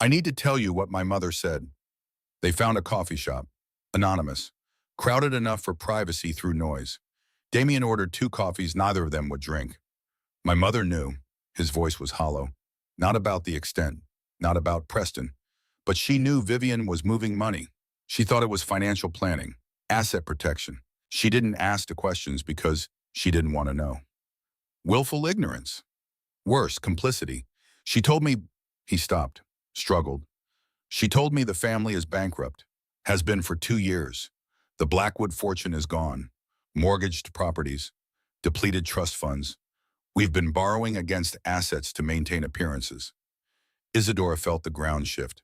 I need to tell you what my mother said. They found a coffee shop, anonymous, crowded enough for privacy through noise. Damien ordered 2 coffees neither of them would drink. My mother knew. His voice was hollow. Not about the extent, not about Preston, but she knew Vivian was moving money. She thought it was financial planning, asset protection. She didn't ask the questions because she didn't want to know. Willful ignorance. Worse, complicity. She told me, he stopped, struggled. She told me the family is bankrupt, has been for 2 years. The Blackwood fortune is gone. Mortgaged properties, depleted trust funds. We've been borrowing against assets to maintain appearances. Isadora felt the ground shift.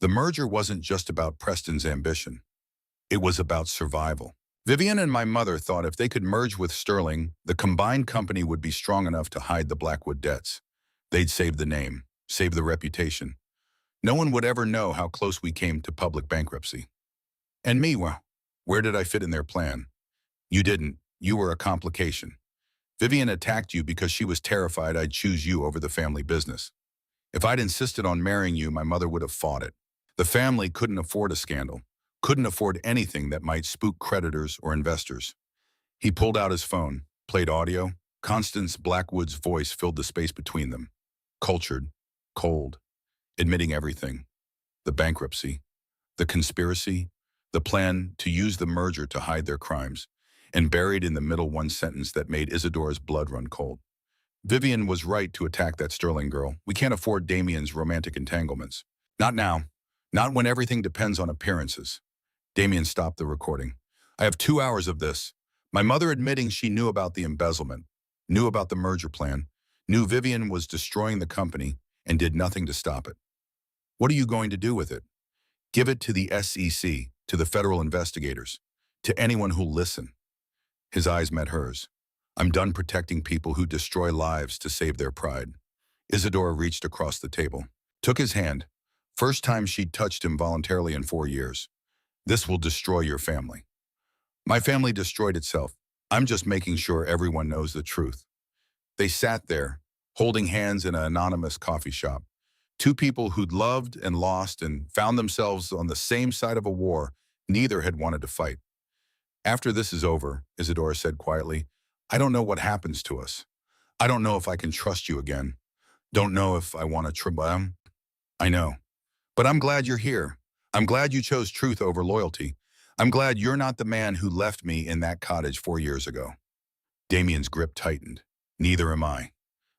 The merger wasn't just about Preston's ambition. It was about survival. Vivian and my mother thought if they could merge with Sterling, the combined company would be strong enough to hide the Blackwood debts. They'd save the name, save the reputation. No one would ever know how close we came to public bankruptcy. And me, well, where did I fit in their plan? You didn't. You were a complication. Vivian attacked you because she was terrified I'd choose you over the family business. If I'd insisted on marrying you, my mother would have fought it. The family couldn't afford a scandal, couldn't afford anything that might spook creditors or investors. He pulled out his phone, played audio. Constance Blackwood's voice filled the space between them. Cultured, cold, admitting everything. The bankruptcy, the conspiracy, the plan to use the merger to hide their crimes, and buried in the middle one sentence that made Isadora's blood run cold. Vivian was right to attack that Sterling girl. We can't afford Damien's romantic entanglements. Not now. Not when everything depends on appearances. Damien stopped the recording. I have 2 hours of this. My mother admitting she knew about the embezzlement, knew about the merger plan, knew Vivian was destroying the company, and did nothing to stop it. What are you going to do with it? Give it to the SEC, to the federal investigators, to anyone who'll listen. His eyes met hers. I'm done protecting people who destroy lives to save their pride. Isadora reached across the table, took his hand. First time she'd touched him voluntarily in 4 years. This will destroy your family. My family destroyed itself. I'm just making sure everyone knows the truth. They sat there, holding hands in an anonymous coffee shop. Two people who'd loved and lost and found themselves on the same side of a war neither had wanted to fight. After this is over, Isadora said quietly, I don't know what happens to us. I don't know if I can trust you again. Don't know if I want to I know. But I'm glad you're here. I'm glad you chose truth over loyalty. I'm glad you're not the man who left me in that cottage 4 years ago. Damien's grip tightened. Neither am I.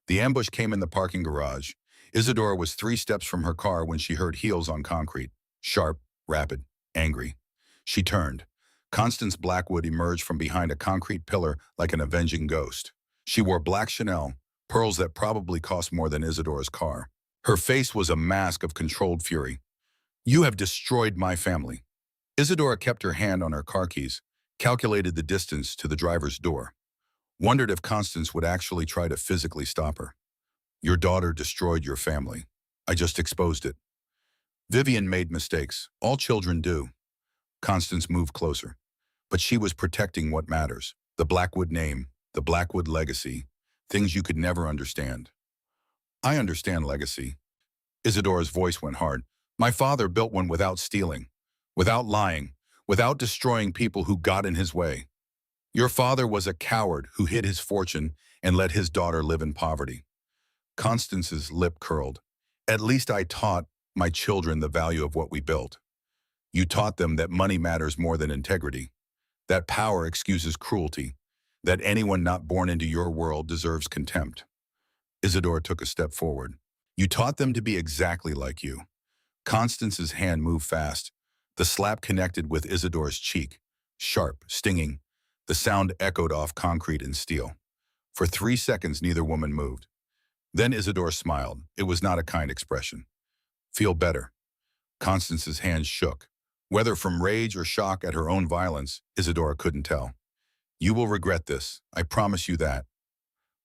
The ambush came in the parking garage. Isadora was 3 steps from her car when she heard heels on concrete. Sharp, rapid, angry. She turned. Constance Blackwood emerged from behind a concrete pillar like an avenging ghost. She wore black Chanel, pearls that probably cost more than Isadora's car. Her face was a mask of controlled fury. You have destroyed my family. Isadora kept her hand on her car keys, calculated the distance to the driver's door. Wondered if Constance would actually try to physically stop her. Your daughter destroyed your family. I just exposed it. Vivian made mistakes. All children do. Constance moved closer. But she was protecting what matters. The Blackwood name, the Blackwood legacy, things you could never understand. I understand legacy. Isadora's voice went hard. My father built one without stealing, without lying, without destroying people who got in his way. Your father was a coward who hid his fortune and let his daughter live in poverty. Constance's lip curled. At least I taught my children the value of what we built. You taught them that money matters more than integrity, that power excuses cruelty, that anyone not born into your world deserves contempt. Isadora took a step forward. You taught them to be exactly like you. Constance's hand moved fast. The slap connected with Isadora's cheek, sharp, stinging. The sound echoed off concrete and steel. For 3 seconds, neither woman moved. Then Isadora smiled. It was not a kind expression. Feel better. Constance's hands shook. Whether from rage or shock at her own violence, Isadora couldn't tell. You will regret this. I promise you that.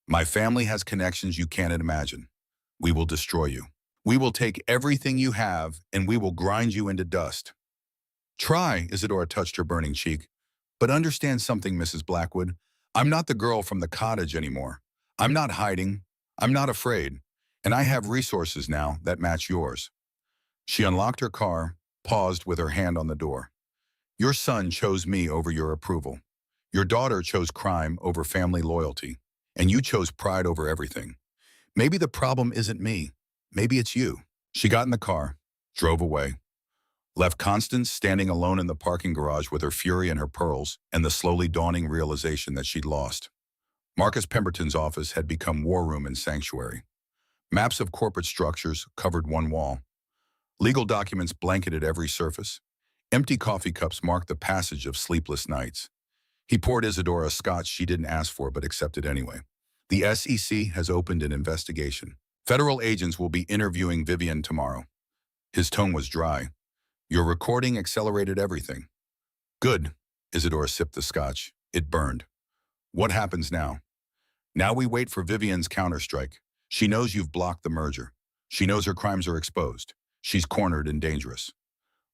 My family has connections you can't imagine. We will destroy you. We will take everything you have, and we will grind you into dust. Try, Isadora touched her burning cheek. But understand something, Mrs. Blackwood. I'm not the girl from the cottage anymore. I'm not hiding. I'm not afraid. And I have resources now that match yours. She unlocked her car, paused with her hand on the door. Your son chose me over your approval. Your daughter chose crime over family loyalty. And you chose pride over everything. Maybe the problem isn't me. Maybe it's you. She got in the car, drove away, left Constance standing alone in the parking garage with her fury and her pearls and the slowly dawning realization that she'd lost. Marcus Pemberton's office had become war room and sanctuary. Maps of corporate structures covered one wall. Legal documents blanketed every surface. Empty coffee cups marked the passage of sleepless nights. He poured Isadora a scotch she didn't ask for but accepted anyway. The SEC has opened an investigation. Federal agents will be interviewing Vivian tomorrow. His tone was dry. Your recording accelerated everything. Good. Isadora sipped the scotch. It burned. What happens now? Now we wait for Vivian's counterstrike. She knows you've blocked the merger. She knows her crimes are exposed. She's cornered and dangerous.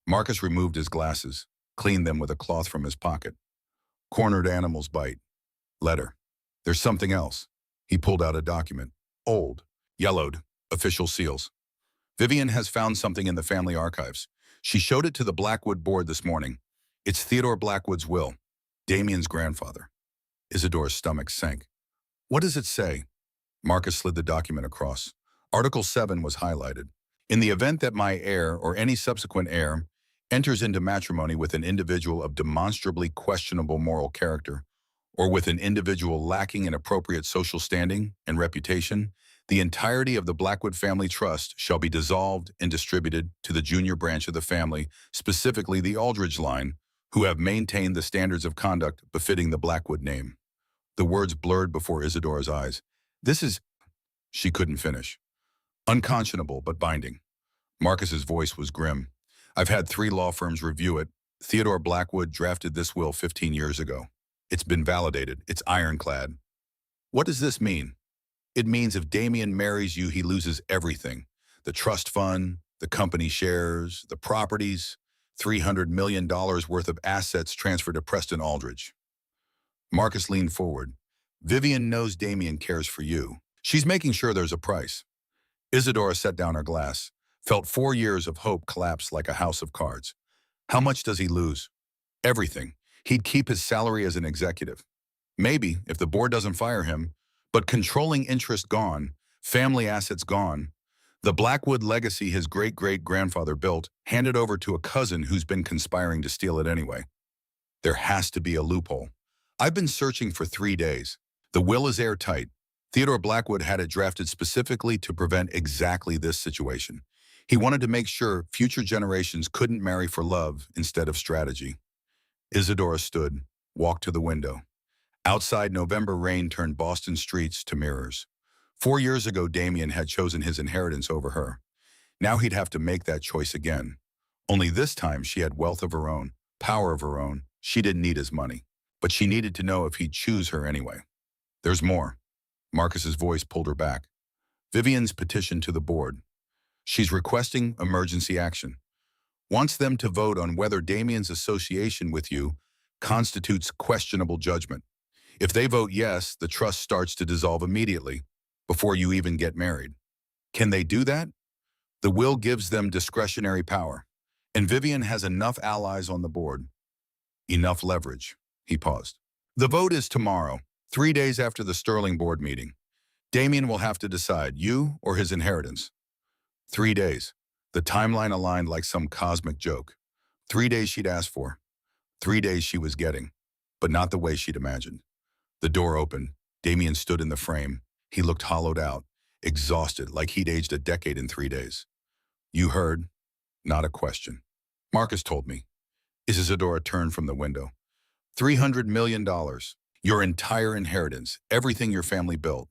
Marcus removed his glasses, cleaned them with a cloth from his pocket. Cornered animals bite. Let her. There's something else. He pulled out a document. Old, yellowed, official seals. Vivian has found something in the family archives. She showed it to the Blackwood board this morning. It's Theodore Blackwood's will, Damien's grandfather. Isadora's stomach sank. What does it say? Marcus slid the document across. Article 7 was highlighted. In the event that my heir or any subsequent heir enters into matrimony with an individual of demonstrably questionable moral character, or with an individual lacking in appropriate social standing and reputation, the entirety of the Blackwood family trust shall be dissolved and distributed to the junior branch of the family, specifically the Aldridge line, who have maintained the standards of conduct befitting the Blackwood name. The words blurred before Isadora's eyes. This is... She couldn't finish. Unconscionable, but binding. Marcus's voice was grim. I've had 3 law firms review it. Theodore Blackwood drafted this will 15 years ago. It's been validated. It's ironclad. What does this mean? It means if Damien marries you, he loses everything. The trust fund, the company shares, the properties, $300 million worth of assets transferred to Preston Aldridge. Marcus leaned forward. Vivian knows Damien cares for you. She's making sure there's a price. Isadora set down her glass, felt 4 years of hope collapse like a house of cards. How much does he lose? Everything. He'd keep his salary as an executive. Maybe, if the board doesn't fire him, but controlling interest gone, family assets gone. The Blackwood legacy his great-great-grandfather built, handed over to a cousin who's been conspiring to steal it anyway. There has to be a loophole. I've been searching for 3 days. The will is airtight. Theodore Blackwood had it drafted specifically to prevent exactly this situation. He wanted to make sure future generations couldn't marry for love instead of strategy. Isadora stood, walked to the window. Outside, November rain turned Boston streets to mirrors. 4 years ago, Damien had chosen his inheritance over her. Now he'd have to make that choice again. Only this time she had wealth of her own, power of her own. She didn't need his money, but she needed to know if he'd choose her anyway. There's more. Marcus's voice pulled her back. Vivian's petition to the board. She's requesting emergency action. Wants them to vote on whether Damien's association with you constitutes questionable judgment. If they vote yes, the trust starts to dissolve immediately, before you even get married. Can they do that? The will gives them discretionary power, and Vivian has enough allies on the board. Enough leverage. He paused. The vote is tomorrow, 3 days after the Sterling board meeting. Damien will have to decide, you or his inheritance. 3 days. The timeline aligned like some cosmic joke. 3 days she'd asked for. 3 days she was getting, but not the way she'd imagined. The door opened. Damien stood in the frame. He looked hollowed out, exhausted, like he'd aged a decade in 3 days. You heard? Not a question. Marcus told me. Isadora turned from the window. $300 million. Your entire inheritance, everything your family built.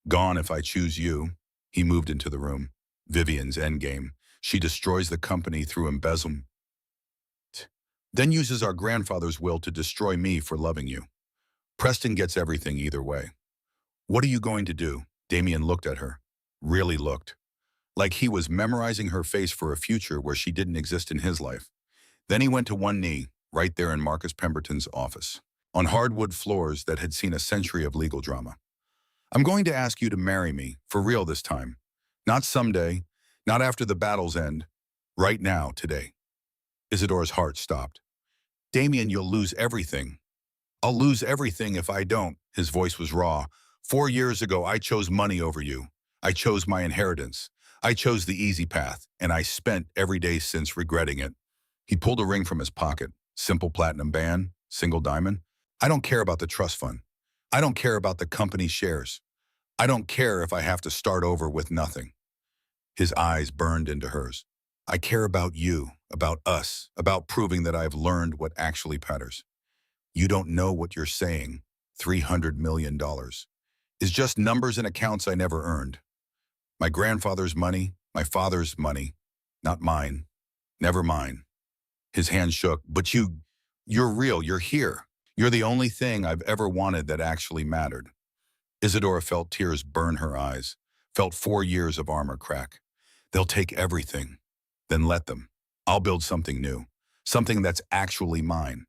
Gone if I choose you. He moved into the room. Vivian's endgame. She destroys the company through embezzlement. Then uses our grandfather's will to destroy me for loving you. Preston gets everything either way. What are you going to do? Damien looked at her. Really looked. Like he was memorizing her face for a future where she didn't exist in his life. Then he went to one knee, right there in Marcus Pemberton's office, on hardwood floors that had seen a century of legal drama. I'm going to ask you to marry me, for real this time. Not someday, not after the battle's end. Right now, today. Isadora's heart stopped. Damien, you'll lose everything. I'll lose everything if I don't. His voice was raw. 4 years ago, I chose money over you. I chose my inheritance. I chose the easy path, and I spent every day since regretting it. He pulled a ring from his pocket. Simple platinum band, single diamond. I don't care about the trust fund. I don't care about the company shares. I don't care if I have to start over with nothing. His eyes burned into hers. I care about you, about us, about proving that I've learned what actually matters. You don't know what you're saying. $300 million is just numbers and accounts I never earned. My grandfather's money, my father's money, not mine, never mine. His hand shook. But you're real, you're here. You're the only thing I've ever wanted that actually mattered. Isadora felt tears burn her eyes, felt 4 years of armor crack. They'll take everything, then let them. I'll build something new, something that's actually mine,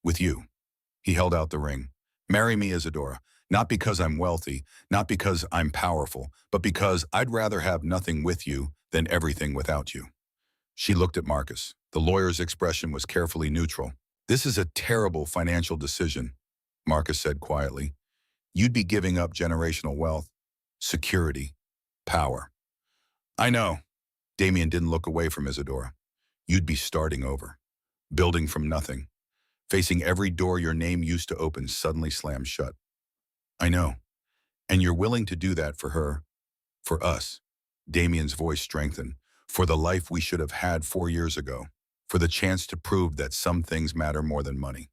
with you. He held out the ring. Marry me, Isadora. Not because I'm wealthy, not because I'm powerful, but because I'd rather have nothing with you than everything without you. She looked at Marcus. The lawyer's expression was carefully neutral. This is a terrible financial decision, Marcus said quietly. You'd be giving up generational wealth, security, power. I know. Damien didn't look away from Isadora. You'd be starting over, building from nothing, facing every door your name used to open suddenly slammed shut. I know. And you're willing to do that for her, for us. Damien's voice strengthened. For the life we should have had 4 years ago. For the chance to prove that some things matter more than money.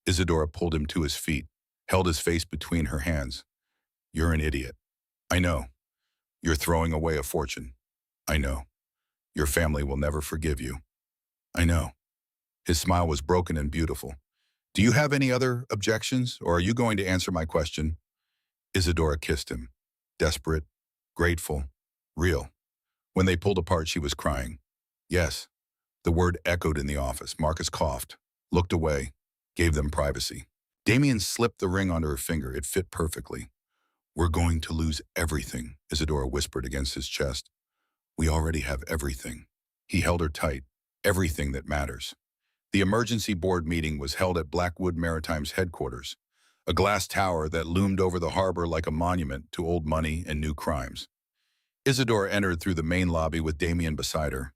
Isadora pulled him to his feet, held his face between her hands. You're an idiot. I know. You're throwing away a fortune. I know. Your family will never forgive you. I know. His smile was broken and beautiful. Do you have any other objections, or are you going to answer my question? Isadora kissed him. Desperate, grateful, real. When they pulled apart, she was crying. Yes. The word echoed in the office. Marcus coughed, looked away, gave them privacy. Damien slipped the ring onto her finger. It fit perfectly. We're going to lose everything, Isadora whispered against his chest. We already have everything. He held her tight. Everything that matters. The emergency board meeting was held at Blackwood Maritime's headquarters, a glass tower that loomed over the harbor like a monument to old money and new crimes. Isadora entered through the main lobby with Damien beside her.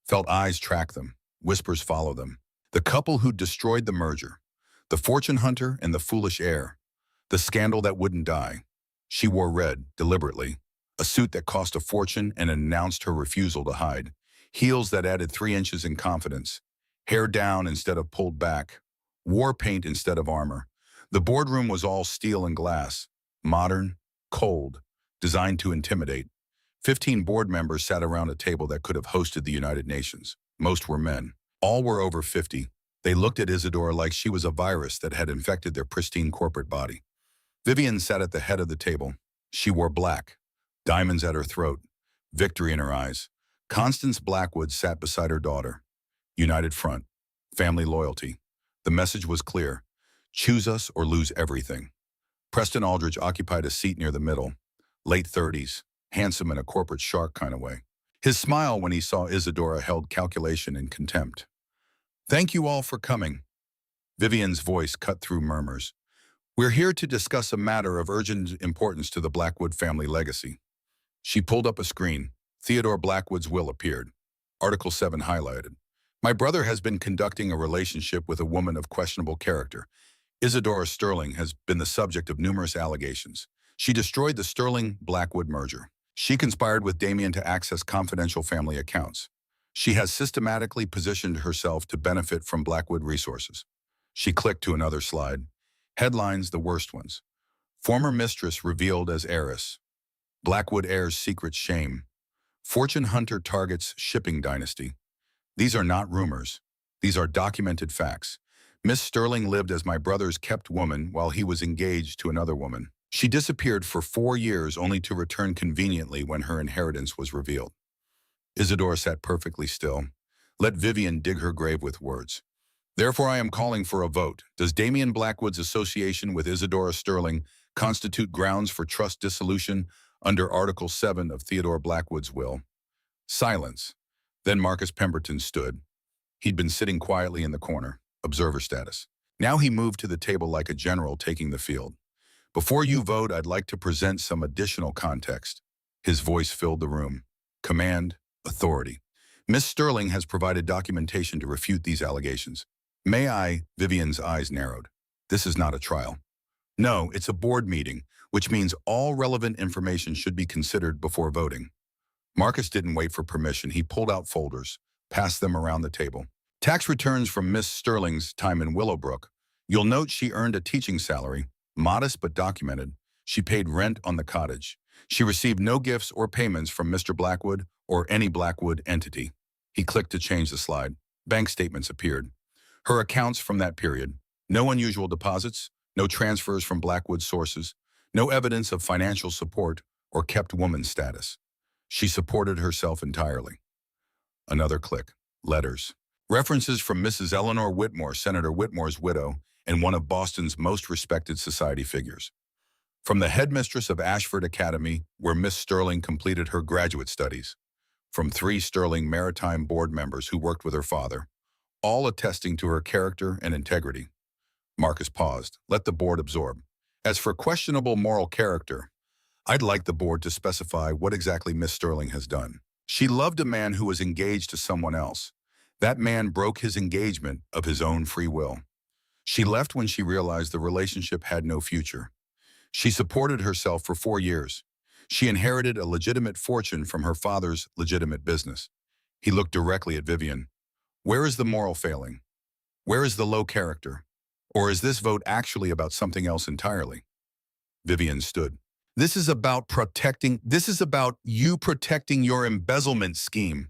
Felt eyes track them, whispers follow them. The couple who'd destroyed the merger. The fortune hunter and the foolish heir. The scandal that wouldn't die. She wore red, deliberately. A suit that cost a fortune and announced her refusal to hide. Heels that added 3 inches in confidence. Hair down instead of pulled back. War paint instead of armor. The boardroom was all steel and glass. Modern, cold, designed to intimidate. 15 board members sat around a table that could have hosted the United Nations. Most were men. All were over 50. They looked at Isadora like she was a virus that had infected their pristine corporate body. Vivian sat at the head of the table. She wore black. Diamonds at her throat. Victory in her eyes. Constance Blackwood sat beside her daughter. United front. Family loyalty. The message was clear. Choose us or lose everything. Preston Aldridge occupied a seat near the middle. Late 30s. Handsome in a corporate shark kind of way. His smile when he saw Isadora held calculation and contempt. Thank you all for coming. Vivian's voice cut through murmurs. We're here to discuss a matter of urgent importance to the Blackwood family legacy. She pulled up a screen. Theodore Blackwood's will appeared. Article 7 highlighted. My brother has been conducting a relationship with a woman of questionable character. Isadora Sterling has been the subject of numerous allegations. She destroyed the Sterling-Blackwood merger. She conspired with Damien to access confidential family accounts. She has systematically positioned herself to benefit from Blackwood resources. She clicked to another slide. Headlines, the worst ones. Former mistress revealed as heiress. Blackwood heir's secret shame. Fortune hunter targets shipping dynasty. These are not rumors. These are documented facts. Miss Sterling lived as my brother's kept woman while he was engaged to another woman. She disappeared for 4 years only to return conveniently when her inheritance was revealed. Isadora sat perfectly still. Let Vivian dig her grave with words. Therefore, I am calling for a vote. Does Damien Blackwood's association with Isadora Sterling constitute grounds for trust dissolution under Article 7 of Theodore Blackwood's will? Silence. Then Marcus Pemberton stood. He'd been sitting quietly in the corner, observer status. Now he moved to the table like a general taking the field. Before you vote, I'd like to present some additional context. His voice filled the room. Command, authority. Miss Sterling has provided documentation to refute these allegations. May I? Vivian's eyes narrowed. This is not a trial. No, it's a board meeting, which means all relevant information should be considered before voting. Marcus didn't wait for permission. He pulled out folders, passed them around the table. Tax returns from Miss Sterling's time in Willowbrook. You'll note she earned a teaching salary, modest but documented. She paid rent on the cottage. She received no gifts or payments from Mr. Blackwood or any Blackwood entity. He clicked to change the slide. Bank statements appeared. Her accounts from that period. No unusual deposits, no transfers from Blackwood sources, no evidence of financial support or kept woman status. She supported herself entirely. Another click. Letters. References from Mrs. Eleanor Whitmore, Senator Whitmore's widow, and one of Boston's most respected society figures. From the headmistress of Ashford Academy, where Miss Sterling completed her graduate studies, from 3 Sterling Maritime board members who worked with her father, all attesting to her character and integrity. Marcus paused. Let the board absorb. As for questionable moral character, I'd like the board to specify what exactly Miss Sterling has done. She loved a man who was engaged to someone else. That man broke his engagement of his own free will. She left when she realized the relationship had no future. She supported herself for 4 years. She inherited a legitimate fortune from her father's legitimate business. He looked directly at Vivian. Where is the moral failing? Where is the low character? Or is this vote actually about something else entirely? Vivian stood. This is about you protecting your embezzlement scheme.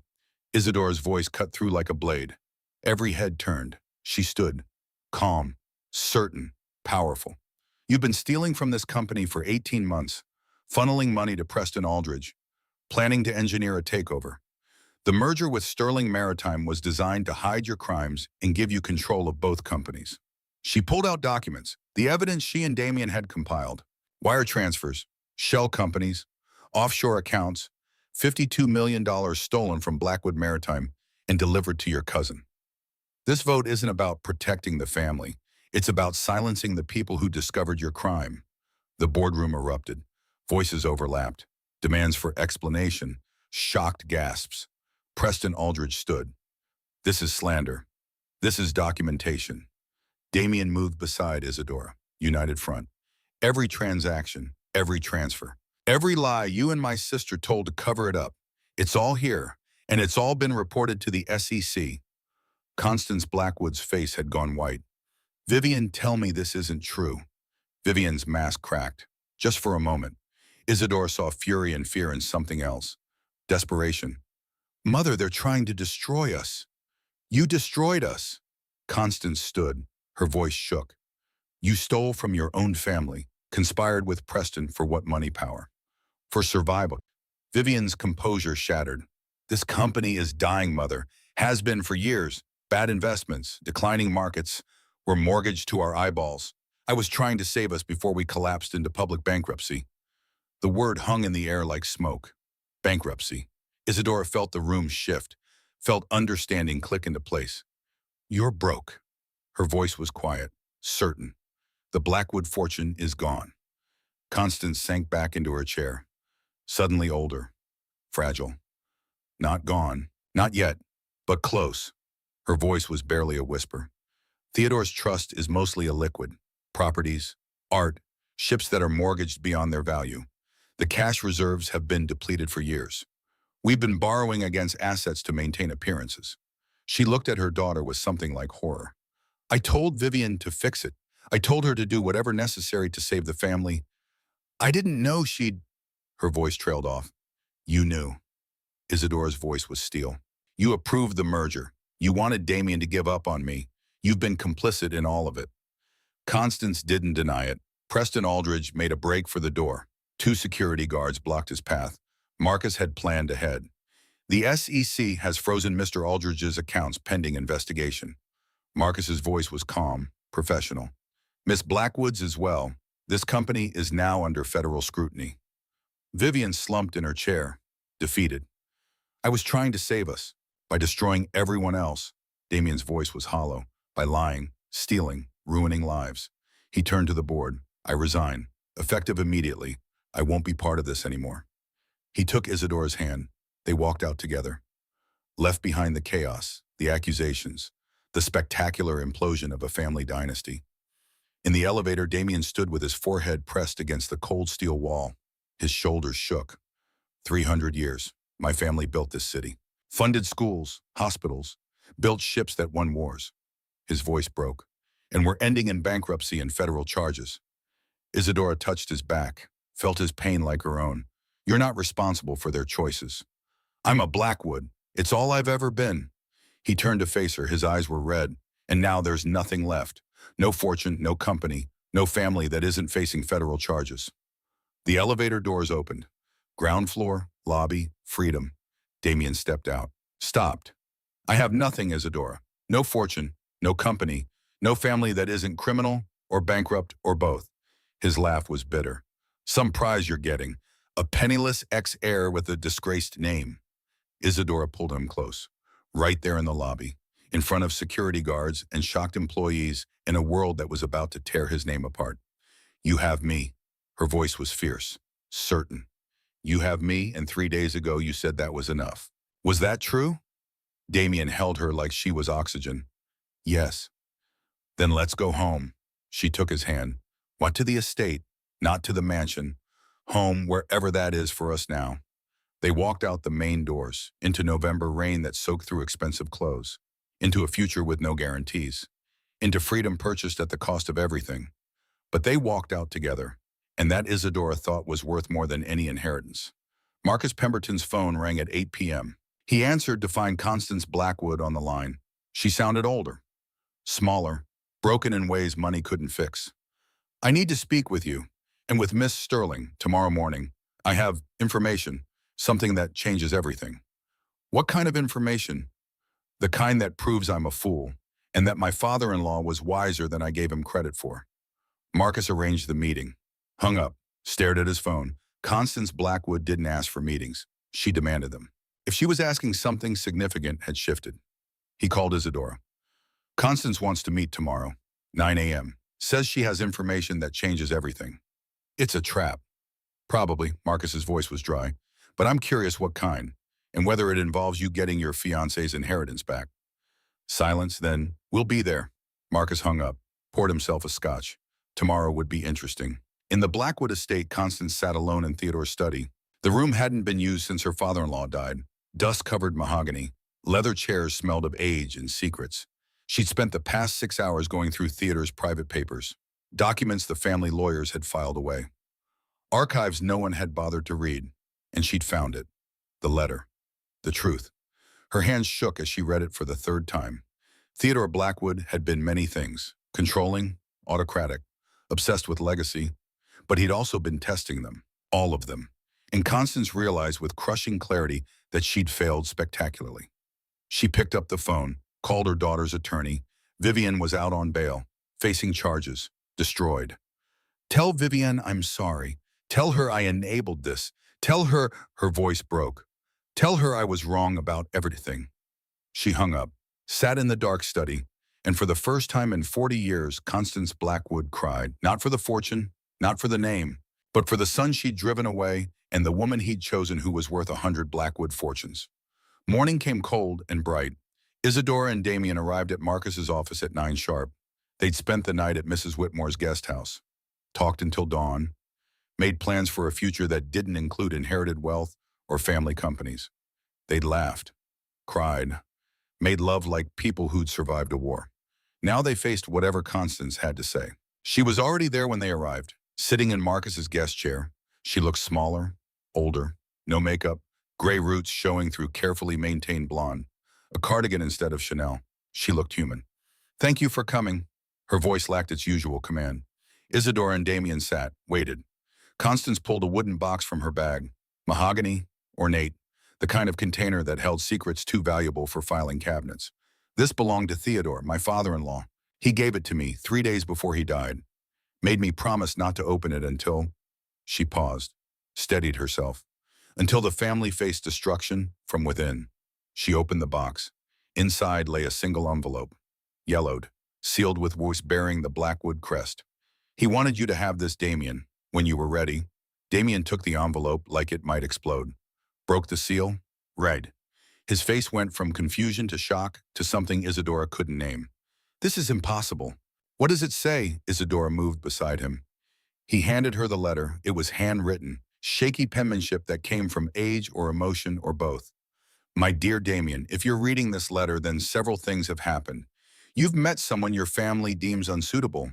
Isidora's voice cut through like a blade. Every head turned. She stood, calm, certain, powerful. You've been stealing from this company for 18 months, funneling money to Preston Aldridge, planning to engineer a takeover. The merger with Sterling Maritime was designed to hide your crimes and give you control of both companies. She pulled out documents, the evidence she and Damien had compiled. Wire transfers, shell companies, offshore accounts, $52 million stolen from Blackwood Maritime and delivered to your cousin. This vote isn't about protecting the family. It's about silencing the people who discovered your crime. The boardroom erupted. Voices overlapped. Demands for explanation. Shocked gasps. Preston Aldridge stood. This is slander. This is documentation. Damien moved beside Isadora. United front. Every transaction, every transfer, every lie you and my sister told to cover it up. It's all here, and it's all been reported to the SEC. Constance Blackwood's face had gone white. Vivian, tell me this isn't true. Vivian's mask cracked. Just for a moment. Isadora saw fury and fear in something else. Desperation. Mother, they're trying to destroy us. You destroyed us. Constance stood. Her voice shook. You stole from your own family, conspired with Preston for what money power? For survival. Vivian's composure shattered. This company is dying, Mother. Has been for years. Bad investments, declining markets. We're mortgaged to our eyeballs. I was trying to save us before we collapsed into public bankruptcy. The word hung in the air like smoke. Bankruptcy. Isadora felt the room shift, felt understanding click into place. You're broke. Her voice was quiet, certain. The Blackwood fortune is gone. Constance sank back into her chair. Suddenly older. Fragile. Not gone. Not yet. But close. Her voice was barely a whisper. Theodore's trust is mostly a liquid. Properties, art, ships that are mortgaged beyond their value. The cash reserves have been depleted for years. We've been borrowing against assets to maintain appearances. She looked at her daughter with something like horror. I told Vivian to fix it. I told her to do whatever necessary to save the family. I didn't know she'd... Her voice trailed off. You knew. Isadora's voice was steel. You approved the merger. You wanted Damien to give up on me. You've been complicit in all of it. Constance didn't deny it. Preston Aldridge made a break for the door. 2 security guards blocked his path. Marcus had planned ahead. The SEC has frozen Mr. Aldridge's accounts pending investigation. Marcus's voice was calm, professional. Miss Blackwood's as well. This company is now under federal scrutiny. Vivian slumped in her chair, defeated. I was trying to save us, by destroying everyone else. Damien's voice was hollow, by lying, stealing, ruining lives. He turned to the board. I resign. Effective immediately. I won't be part of this anymore. He took Isadora's hand. They walked out together. Left behind the chaos, the accusations, the spectacular implosion of a family dynasty. In the elevator, Damien stood with his forehead pressed against the cold steel wall. His shoulders shook. 300 years. My family built this city. Funded schools, hospitals, built ships that won wars. His voice broke. And we're ending in bankruptcy and federal charges. Isadora touched his back, felt his pain like her own. You're not responsible for their choices. I'm a Blackwood. It's all I've ever been. He turned to face her. His eyes were red. And now there's nothing left. No fortune, no company, no family that isn't facing federal charges. The elevator doors opened. Ground floor, lobby, freedom. Damien stepped out. Stopped. I have nothing, Isadora. No fortune, no company, no family that isn't criminal or bankrupt or both. His laugh was bitter. Some prize you're getting. A penniless ex-heir with a disgraced name. Isadora pulled him close. Right there in the lobby, in front of security guards and shocked employees in a world that was about to tear his name apart. You have me. Her voice was fierce. Certain. You have me, and 3 days ago you said that was enough. Was that true? Damien held her like she was oxygen. Yes. Then let's go home. She took his hand. What, to the estate? Not to the mansion. Home, wherever that is for us now. They walked out the main doors, into November rain that soaked through expensive clothes, into a future with no guarantees, into freedom purchased at the cost of everything. But they walked out together, and that Isadora thought was worth more than any inheritance. Marcus Pemberton's phone rang at 8 p.m. He answered to find Constance Blackwood on the line. She sounded older, smaller, broken in ways money couldn't fix. I need to speak with you, and with Miss Sterling, tomorrow morning. I have information, something that changes everything. What kind of information? The kind that proves I'm a fool, and that my father-in-law was wiser than I gave him credit for. Marcus arranged the meeting, hung up, stared at his phone. Constance Blackwood didn't ask for meetings. She demanded them. If she was asking, something significant had shifted. He called Isadora. Constance wants to meet tomorrow, 9 a.m. Says she has information that changes everything. It's a trap. Probably, Marcus's voice was dry, but I'm curious what kind, and whether it involves you getting your fiancé's inheritance back. Silence, then. We'll be there. Marcus hung up, poured himself a scotch. Tomorrow would be interesting. In the Blackwood estate, Constance sat alone in Theodore's study. The room hadn't been used since her father-in-law died. Dust-covered mahogany. Leather chairs smelled of age and secrets. She'd spent the past 6 hours going through Theodore's private papers, documents the family lawyers had filed away. Archives no one had bothered to read, and she'd found it. The letter. The truth. Her hands shook as she read it for the third time. Theodore Blackwood had been many things. Controlling, autocratic, obsessed with legacy, but he'd also been testing them. All of them. And Constance realized with crushing clarity that she'd failed spectacularly. She picked up the phone, called her daughter's attorney. Vivian was out on bail, facing charges, destroyed. Tell Vivian I'm sorry. Tell her I enabled this. Tell her, her voice broke. Tell her I was wrong about everything. She hung up, sat in the dark study, and for the first time in 40 years, Constance Blackwood cried, not for the fortune, not for the name, but for the son she'd driven away and the woman he'd chosen who was worth 100 Blackwood fortunes. Morning came cold and bright. Isadora and Damien arrived at Marcus's office at 9 sharp. They'd spent the night at Mrs. Whitmore's guest house, talked until dawn, made plans for a future that didn't include inherited wealth or family companies. They'd laughed, cried, made love like people who'd survived a war. Now they faced whatever Constance had to say. She was already there when they arrived, sitting in Marcus's guest chair. She looked smaller, older, no makeup, gray roots showing through carefully maintained blonde, a cardigan instead of Chanel. She looked human. Thank you for coming. Her voice lacked its usual command. Isadora and Damien sat, waited. Constance pulled a wooden box from her bag. Mahogany, ornate, the kind of container that held secrets too valuable for filing cabinets. This belonged to Theodore, my father-in-law. He gave it to me 3 days before he died. Made me promise not to open it until... She paused, steadied herself. Until the family faced destruction from within. She opened the box. Inside lay a single envelope, yellowed, sealed with voice bearing the Blackwood crest. He wanted you to have this, Damien, when you were ready. Damien took the envelope like it might explode. Broke the seal, read. His face went from confusion to shock to something Isadora couldn't name. This is impossible. What does it say? Isadora moved beside him. He handed her the letter. It was handwritten, shaky penmanship that came from age or emotion or both. My dear Damien, if you're reading this letter, then several things have happened. You've met someone your family deems unsuitable.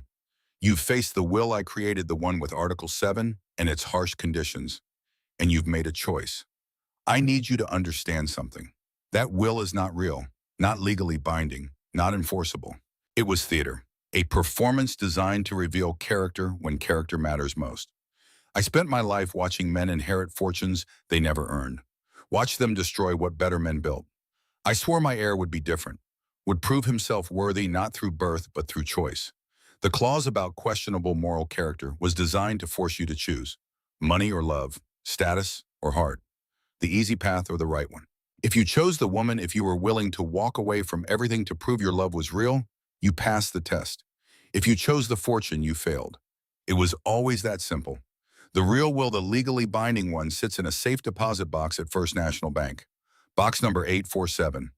You've faced the will I created, the one with Article 7 and its harsh conditions. And you've made a choice. I need you to understand something. That will is not real, not legally binding, not enforceable. It was theater, a performance designed to reveal character when character matters most. I spent my life watching men inherit fortunes they never earned. Watch them destroy what better men built. I swore my heir would be different, would prove himself worthy not through birth but through choice. The clause about questionable moral character was designed to force you to choose. Money or love, status or heart, the easy path or the right one. If you chose the woman, if you were willing to walk away from everything to prove your love was real, you passed the test. If you chose the fortune, you failed. It was always that simple. The real will, the legally binding one, sits in a safe deposit box at First National Bank. Box number 847.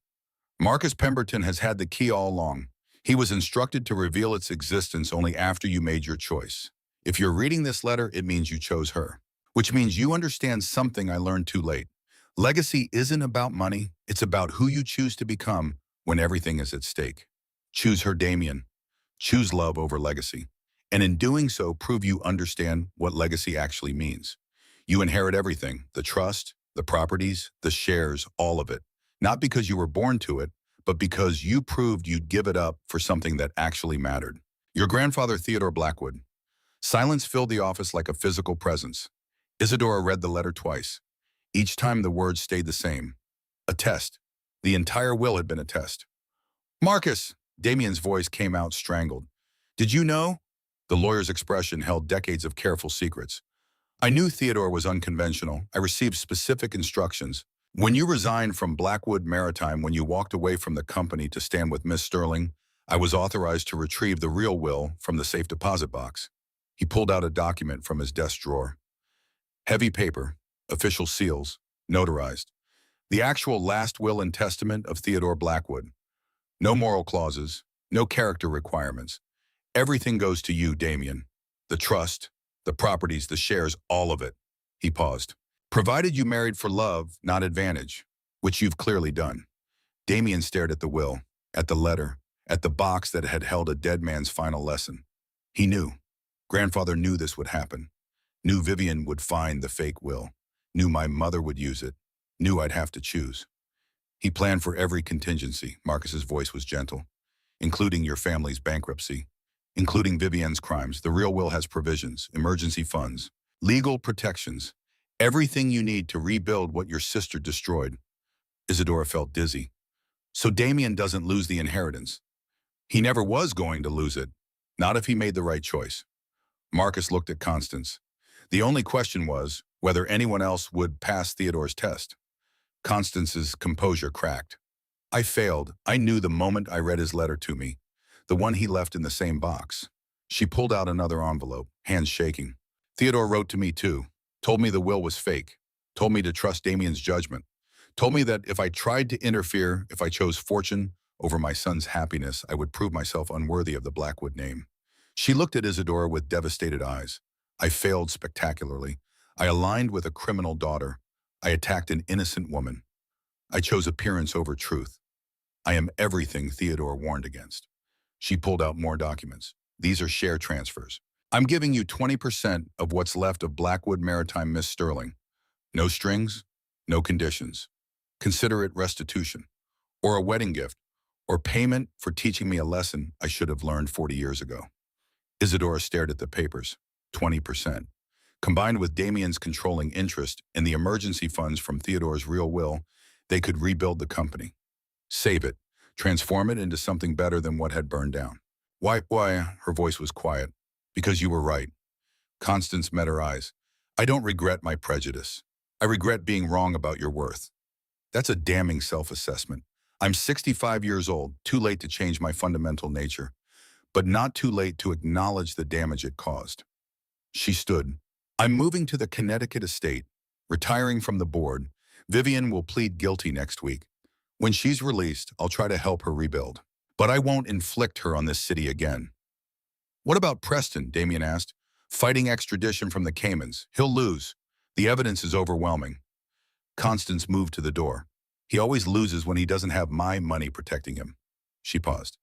Marcus Pemberton has had the key all along. He was instructed to reveal its existence only after you made your choice. If you're reading this letter, it means you chose her, which means you understand something I learned too late. Legacy isn't about money. It's about who you choose to become when everything is at stake. Choose her, Damien. Choose love over legacy. And in doing so, prove you understand what legacy actually means. You inherit everything, the trust, the properties, the shares, all of it. Not because you were born to it, but because you proved you'd give it up for something that actually mattered. Your grandfather, Theodore Blackwood. Silence filled the office like a physical presence. Isadora read the letter twice. Each time the words stayed the same. A test. The entire will had been a test. Marcus! Damien's voice came out strangled. Did you know? The lawyer's expression held decades of careful secrets. I knew Theodore was unconventional. I received specific instructions. When you resigned from Blackwood Maritime, when you walked away from the company to stand with Miss Sterling, I was authorized to retrieve the real will from the safe deposit box. He pulled out a document from his desk drawer. Heavy paper, official seals, notarized. The actual last will and testament of Theodore Blackwood. No moral clauses, no character requirements. Everything goes to you, Damien. The trust, the properties, the shares, all of it. He paused. Provided you married for love, not advantage, which you've clearly done. Damien stared at the will, at the letter, at the box that had held a dead man's final lesson. He knew. Grandfather knew this would happen. Knew Vivian would find the fake will. Knew my mother would use it. Knew I'd have to choose. He planned for every contingency. Marcus's voice was gentle. Including your family's bankruptcy. Including Vivian's crimes. The real will has provisions, emergency funds, legal protections. Everything you need to rebuild what your sister destroyed. Isadora felt dizzy. So Damien doesn't lose the inheritance. He never was going to lose it. Not if he made the right choice. Marcus looked at Constance. The only question was whether anyone else would pass Theodore's test. Constance's composure cracked. I failed. I knew the moment I read his letter to me, the one he left in the same box. She pulled out another envelope, hands shaking. Theodore wrote to me too, told me the will was fake, told me to trust Damien's judgment, told me that if I tried to interfere, if I chose fortune over my son's happiness, I would prove myself unworthy of the Blackwood name. She looked at Isadora with devastated eyes. I failed spectacularly. I aligned with a criminal daughter. I attacked an innocent woman. I chose appearance over truth. I am everything Theodore warned against. She pulled out more documents. These are share transfers. I'm giving you 20% of what's left of Blackwood Maritime, Miss Sterling. No strings, no conditions. Consider it restitution, or a wedding gift, or payment for teaching me a lesson I should have learned 40 years ago. Isadora stared at the papers. 20%. Combined with Damien's controlling interest in the emergency funds from Theodore's real will, they could rebuild the company. Save it. Transform it into something better than what had burned down. Why, her voice was quiet. Because you were right. Constance met her eyes. I don't regret my prejudice. I regret being wrong about your worth. That's a damning self-assessment. I'm 65 years old, too late to change my fundamental nature, but not too late to acknowledge the damage it caused. She stood. I'm moving to the Connecticut estate, retiring from the board. Vivian will plead guilty next week. When she's released, I'll try to help her rebuild. But I won't inflict her on this city again. What about Preston? Damien asked. Fighting extradition from the Caymans. He'll lose. The evidence is overwhelming. Constance moved to the door. He always loses when he doesn't have my money protecting him. She paused.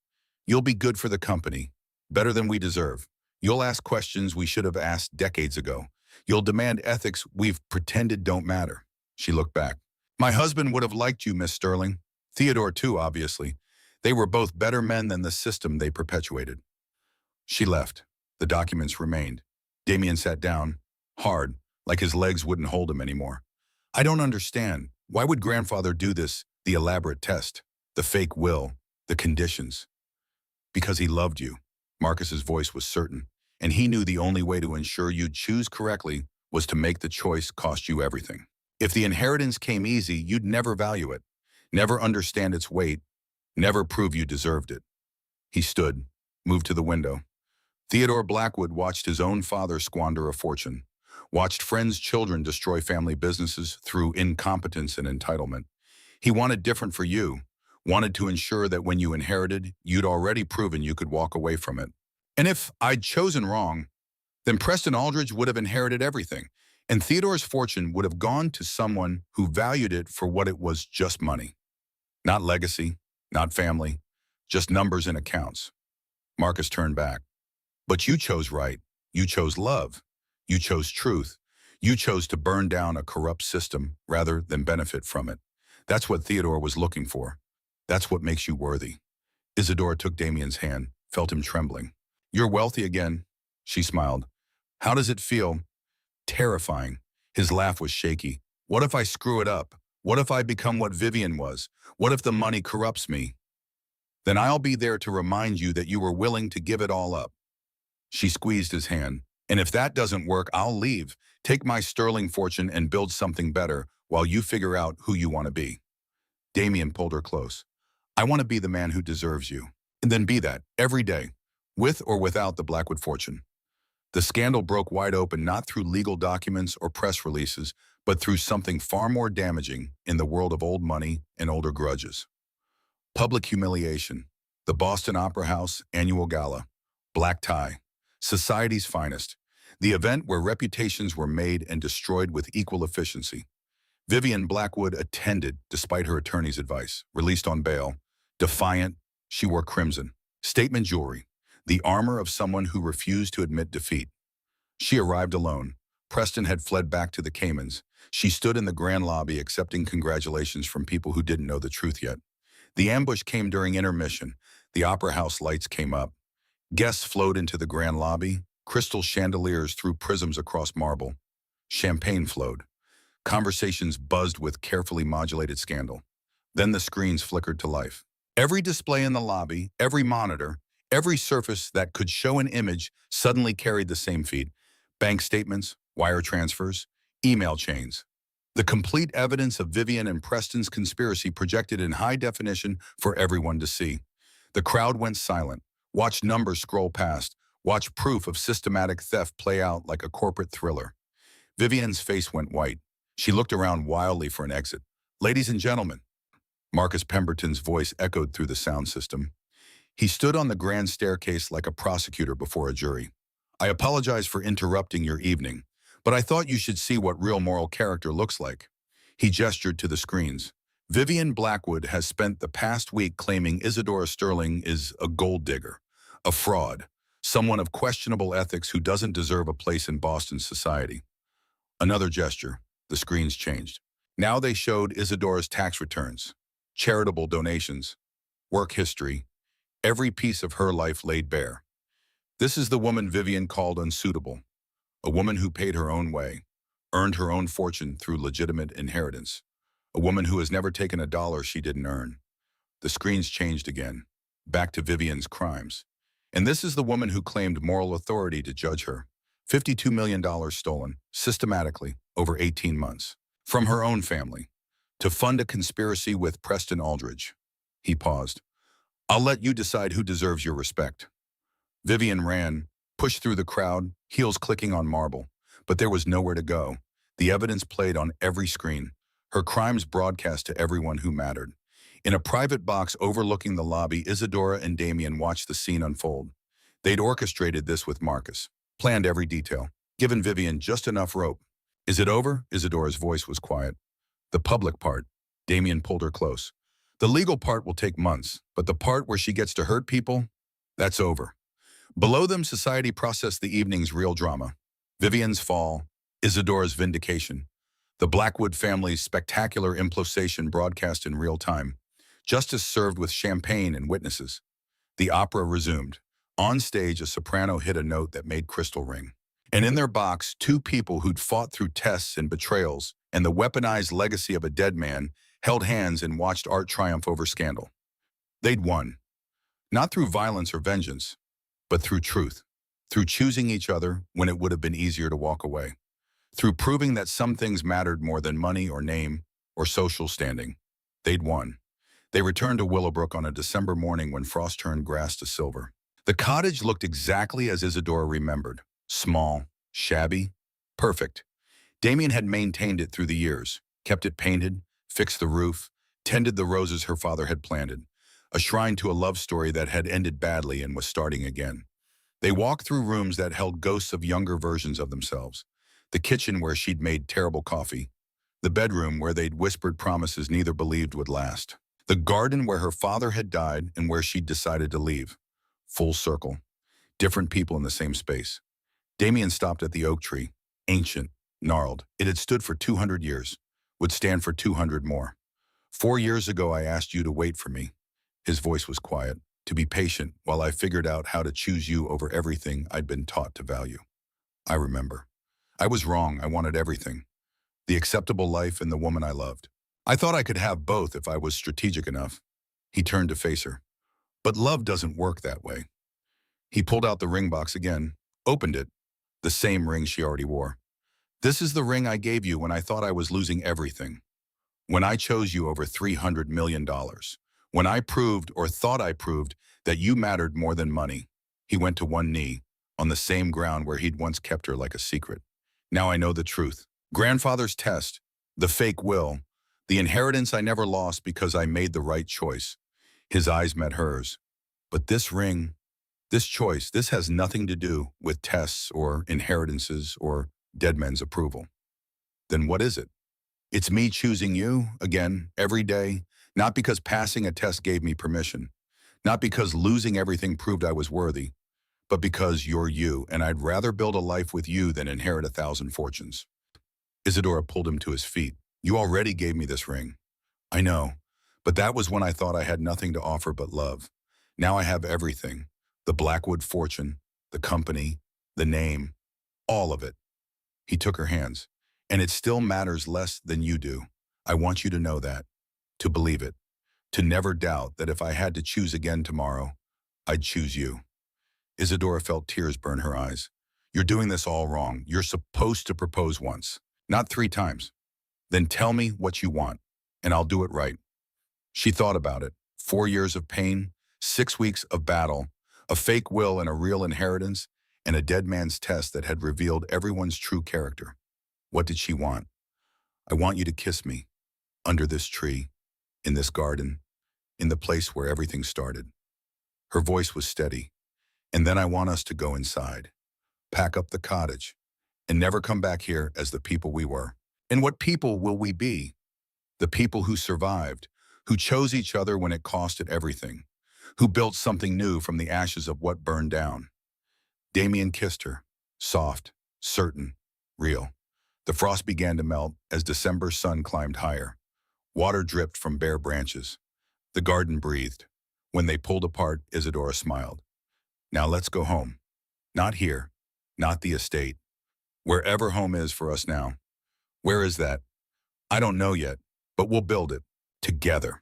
You'll be good for the company. Better than we deserve. You'll ask questions we should have asked decades ago. You'll demand ethics we've pretended don't matter. She looked back. My husband would have liked you, Miss Sterling. Theodore too, obviously. They were both better men than the system they perpetuated. She left. The documents remained. Damien sat down, hard, like his legs wouldn't hold him anymore. I don't understand. Why would grandfather do this, the elaborate test, the fake will, the conditions? Because he loved you. Marcus's voice was certain, and he knew the only way to ensure you'd choose correctly was to make the choice cost you everything. If the inheritance came easy, you'd never value it, never understand its weight, never prove you deserved it. He stood, moved to the window. Theodore Blackwood watched his own father squander a fortune, watched friends' children destroy family businesses through incompetence and entitlement. He wanted different for you, wanted to ensure that when you inherited, you'd already proven you could walk away from it. And if I'd chosen wrong, then Preston Aldridge would have inherited everything, and Theodore's fortune would have gone to someone who valued it for what it was, just money. Not legacy, not family, just numbers and accounts. Marcus turned back. But you chose right. You chose love. You chose truth. You chose to burn down a corrupt system rather than benefit from it. That's what Theodore was looking for. That's what makes you worthy. Isadora took Damien's hand, felt him trembling. You're wealthy again, she smiled. How does it feel? Terrifying. His laugh was shaky. What if I screw it up? What if I become what Vivian was? What if the money corrupts me? Then I'll be there to remind you that you were willing to give it all up. She squeezed his hand. And if that doesn't work, I'll leave, take my sterling fortune and build something better while you figure out who you want to be. Damien pulled her close. I want to be the man who deserves you. And then be that, every day, with or without the Blackwood fortune. The scandal broke wide open not through legal documents or press releases, but through something far more damaging in the world of old money and older grudges. Public humiliation, the Boston Opera House annual gala, black tie, society's finest, the event where reputations were made and destroyed with equal efficiency. Vivian Blackwood attended despite her attorney's advice, released on bail. Defiant, she wore crimson. Statement jewelry, the armor of someone who refused to admit defeat. She arrived alone. Preston had fled back to the Caymans. She stood in the grand lobby accepting congratulations from people who didn't know the truth yet. The ambush came during intermission. The opera house lights came up. Guests flowed into the grand lobby. Crystal chandeliers threw prisms across marble. Champagne flowed. Conversations buzzed with carefully modulated scandal. Then the screens flickered to life. Every display in the lobby, every monitor, every surface that could show an image suddenly carried the same feed. Bank statements, wire transfers, email chains. The complete evidence of Vivian and Preston's conspiracy projected in high definition for everyone to see. The crowd went silent, watched numbers scroll past, watched proof of systematic theft play out like a corporate thriller. Vivian's face went white. She looked around wildly for an exit. Ladies and gentlemen, Marcus Pemberton's voice echoed through the sound system. He stood on the grand staircase like a prosecutor before a jury. I apologize for interrupting your evening, but I thought you should see what real moral character looks like. He gestured to the screens. Vivian Blackwood has spent the past week claiming Isadora Sterling is a gold digger, a fraud, someone of questionable ethics who doesn't deserve a place in Boston society. Another gesture. The screens changed. Now they showed Isadora's tax returns, charitable donations, work history, every piece of her life laid bare. This is the woman Vivian called unsuitable, a woman who paid her own way, earned her own fortune through legitimate inheritance, a woman who has never taken a dollar she didn't earn. The screens changed again, back to Vivian's crimes. And this is the woman who claimed moral authority to judge her. $52 million stolen, systematically, over 18 months, from her own family, to fund a conspiracy with Preston Aldridge. He paused. I'll let you decide who deserves your respect. Vivian ran, pushed through the crowd, heels clicking on marble, but there was nowhere to go. The evidence played on every screen, her crimes broadcast to everyone who mattered. In a private box overlooking the lobby, Isadora and Damien watched the scene unfold. They'd orchestrated this with Marcus, planned every detail, given Vivian just enough rope. Is it over? Isadora's voice was quiet. The public part. Damien pulled her close. The legal part will take months, but the part where she gets to hurt people, that's over. Below them, society processed the evening's real drama. Vivian's fall, Isadora's vindication, the Blackwood family's spectacular implosion broadcast in real time. Justice served with champagne and witnesses. The opera resumed. On stage, a soprano hit a note that made Crystal ring. And in their box, two people who'd fought through tests and betrayals and the weaponized legacy of a dead man held hands and watched art triumph over scandal. They'd won. Not through violence or vengeance, but through truth, through choosing each other when it would have been easier to walk away. Through proving that some things mattered more than money or name or social standing. They'd won. They returned to Willowbrook on a December morning when frost turned grass to silver. The cottage looked exactly as Isadora remembered. Small, shabby, perfect. Damien had maintained it through the years, kept it painted, fixed the roof, tended the roses her father had planted, a shrine to a love story that had ended badly and was starting again. They walked through rooms that held ghosts of younger versions of themselves. The kitchen where she'd made terrible coffee. The bedroom where they'd whispered promises neither believed would last. The garden where her father had died and where she'd decided to leave. Full circle. Different people in the same space. Damien stopped at the oak tree. Ancient, gnarled. It had stood for 200 years. Would stand for 200 more. 4 years ago I asked you to wait for me. His voice was quiet. To be patient while I figured out how to choose you over everything I'd been taught to value. I remember. I was wrong. I wanted everything. The acceptable life and the woman I loved. I thought I could have both if I was strategic enough. He turned to face her. But love doesn't work that way. He pulled out the ring box again, opened it, the same ring she already wore. This is the ring I gave you when I thought I was losing everything. When I chose you over $300 million. When I proved, or thought I proved, that you mattered more than money. He went to one knee, on the same ground where he'd once kept her like a secret. Now I know the truth. Grandfather's test, the fake will, the inheritance I never lost because I made the right choice. His eyes met hers. But this ring, this choice, this has nothing to do with tests or inheritances or dead men's approval. Then what is it? It's me choosing you, again, every day, not because passing a test gave me permission, not because losing everything proved I was worthy, but because you're you, and I'd rather build a life with you than inherit 1,000 fortunes. Isadora pulled him to his feet. You already gave me this ring. I know, but that was when I thought I had nothing to offer but love. Now I have everything. The Blackwood fortune, the company, the name, all of it. He took her hands. And it still matters less than you do. I want you to know that, to believe it, to never doubt that if I had to choose again tomorrow, I'd choose you. Isadora felt tears burn her eyes. You're doing this all wrong. You're supposed to propose once, not 3 times. Then tell me what you want, and I'll do it right. She thought about it. 4 years of pain, 6 weeks of battle, a fake will and a real inheritance, and a dead man's test that had revealed everyone's true character. What did she want? I want you to kiss me, under this tree, in this garden, in the place where everything started. Her voice was steady. And then I want us to go inside, pack up the cottage, and never come back here as the people we were. And what people will we be? The people who survived, who chose each other when it costed everything, who built something new from the ashes of what burned down. Damien kissed her, soft, certain, real. The frost began to melt as December's sun climbed higher. Water dripped from bare branches. The garden breathed. When they pulled apart, Isadora smiled. Now let's go home. Not here, not the estate. Wherever home is for us now. Where is that? I don't know yet, but we'll build it. Together.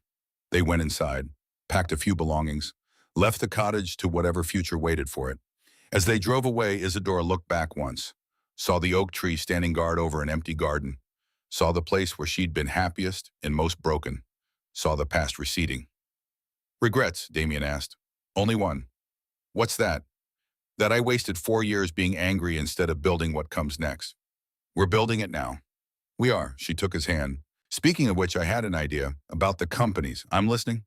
They went inside, packed a few belongings, left the cottage to whatever future waited for it. As they drove away, Isadora looked back once. Saw the oak tree standing guard over an empty garden. Saw the place where she'd been happiest and most broken. Saw the past receding. Regrets, Damien asked. Only one. What's that? That I wasted 4 years being angry instead of building what comes next. We're building it now. We are, she took his hand. Speaking of which, I had an idea about the companies. I'm listening.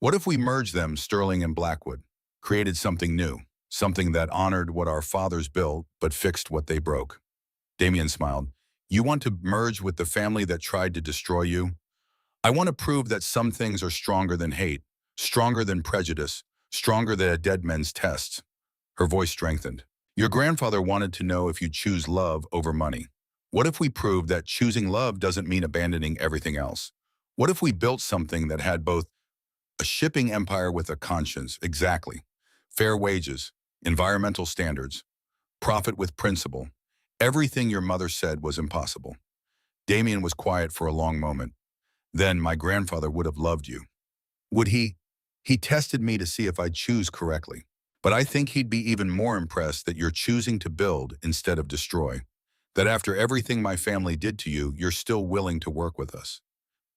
What if we merged them, Sterling and Blackwood, created something new? Something that honored what our fathers built, but fixed what they broke. Damien smiled. You want to merge with the family that tried to destroy you? I want to prove that some things are stronger than hate, stronger than prejudice, stronger than a dead man's tests. Her voice strengthened. Your grandfather wanted to know if you choose love over money. What if we proved that choosing love doesn't mean abandoning everything else? What if we built something that had both a shipping empire with a conscience, exactly, fair wages, environmental standards, profit with principle. Everything your mother said was impossible. Damien was quiet for a long moment. Then my grandfather would have loved you. Would he? He tested me to see if I'd choose correctly. But I think he'd be even more impressed that you're choosing to build instead of destroy. That after everything my family did to you, you're still willing to work with us.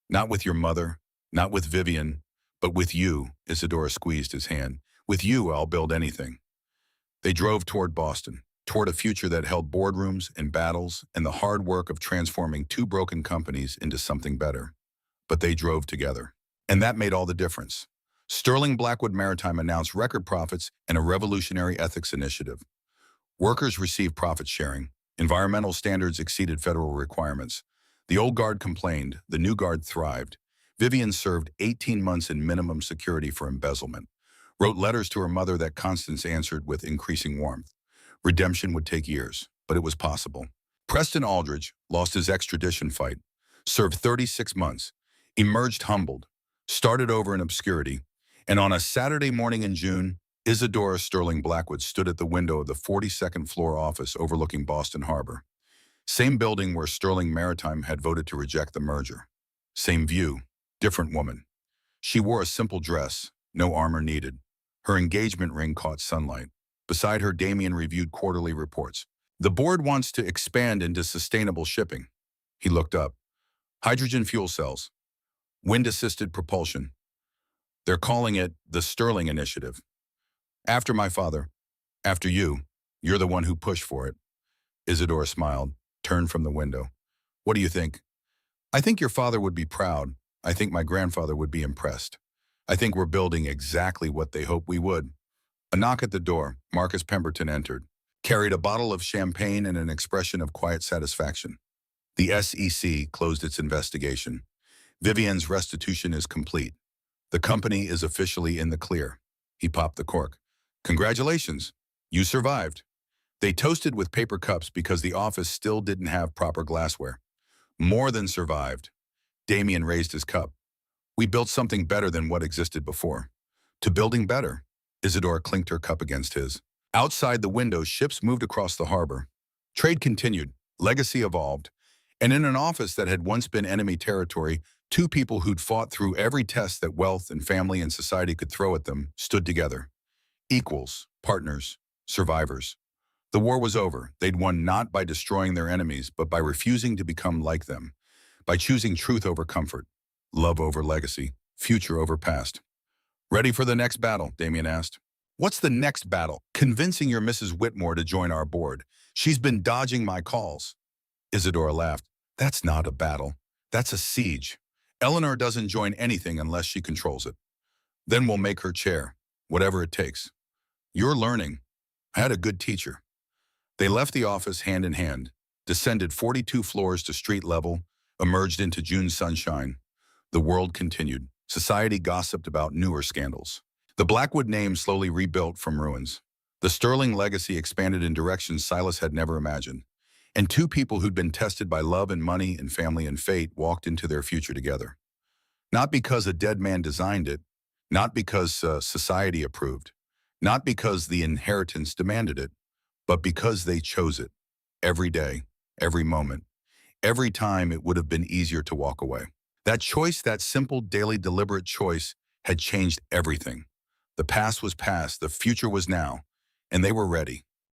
Not with your mother, not with Vivian, but with you, Isadora squeezed his hand. With you, I'll build anything. They drove toward Boston, toward a future that held boardrooms and battles and the hard work of transforming two broken companies into something better. But they drove together. And that made all the difference. Sterling Blackwood Maritime announced record profits and a revolutionary ethics initiative. Workers received profit sharing. Environmental standards exceeded federal requirements. The old guard complained, the new guard thrived. Vivian served 18 months in minimum security for embezzlement. Wrote letters to her mother that Constance answered with increasing warmth. Redemption would take years, but it was possible. Preston Aldridge lost his extradition fight, served 36 months, emerged humbled, started over in obscurity, and on a Saturday morning in June, Isadora Sterling Blackwood stood at the window of the 42nd floor office overlooking Boston Harbor. Same building where Sterling Maritime had voted to reject the merger. Same view, different woman. She wore a simple dress, no armor needed. Her engagement ring caught sunlight. Beside her, Damien reviewed quarterly reports. The board wants to expand into sustainable shipping. He looked up. Hydrogen fuel cells. Wind-assisted propulsion. They're calling it the Sterling Initiative. After my father, after you, you're the one who pushed for it. Isadora smiled, turned from the window. What do you think? I think your father would be proud. I think my grandfather would be impressed. I think we're building exactly what they hoped we would. A knock at the door. Marcus Pemberton entered, carried a bottle of champagne and an expression of quiet satisfaction. The SEC closed its investigation. Vivian's restitution is complete. The company is officially in the clear. He popped the cork. Congratulations, you survived. They toasted with paper cups because the office still didn't have proper glassware. More than survived. Damien raised his cup. We built something better than what existed before. To building better. Isadora clinked her cup against his. Outside the window, ships moved across the harbor. Trade continued. Legacy evolved. And in an office that had once been enemy territory, two people who'd fought through every test that wealth and family and society could throw at them stood together. Equals, partners, survivors. The war was over. They'd won not by destroying their enemies, but by refusing to become like them. By choosing truth over comfort, love over legacy, future over past. Ready for the next battle? Damien asked. What's the next battle? Convincing your Mrs. Whitmore to join our board. She's been dodging my calls. Isadora laughed. That's not a battle. That's a siege. Eleanor doesn't join anything unless she controls it. Then we'll make her chair, whatever it takes. You're learning. I had a good teacher. They left the office hand in hand, descended 42 floors to street level, emerged into June sunshine. The world continued. Society gossiped about newer scandals. The Blackwood name slowly rebuilt from ruins. The Sterling legacy expanded in directions Silas had never imagined. And two people who'd been tested by love and money and family and fate walked into their future together. Not because a dead man designed it, not because society approved, not because the inheritance demanded it, but because they chose it. Every day, every moment, every time it would have been easier to walk away. That choice, that simple, daily, deliberate choice, had changed everything. The past was past, the future was now, and they were ready.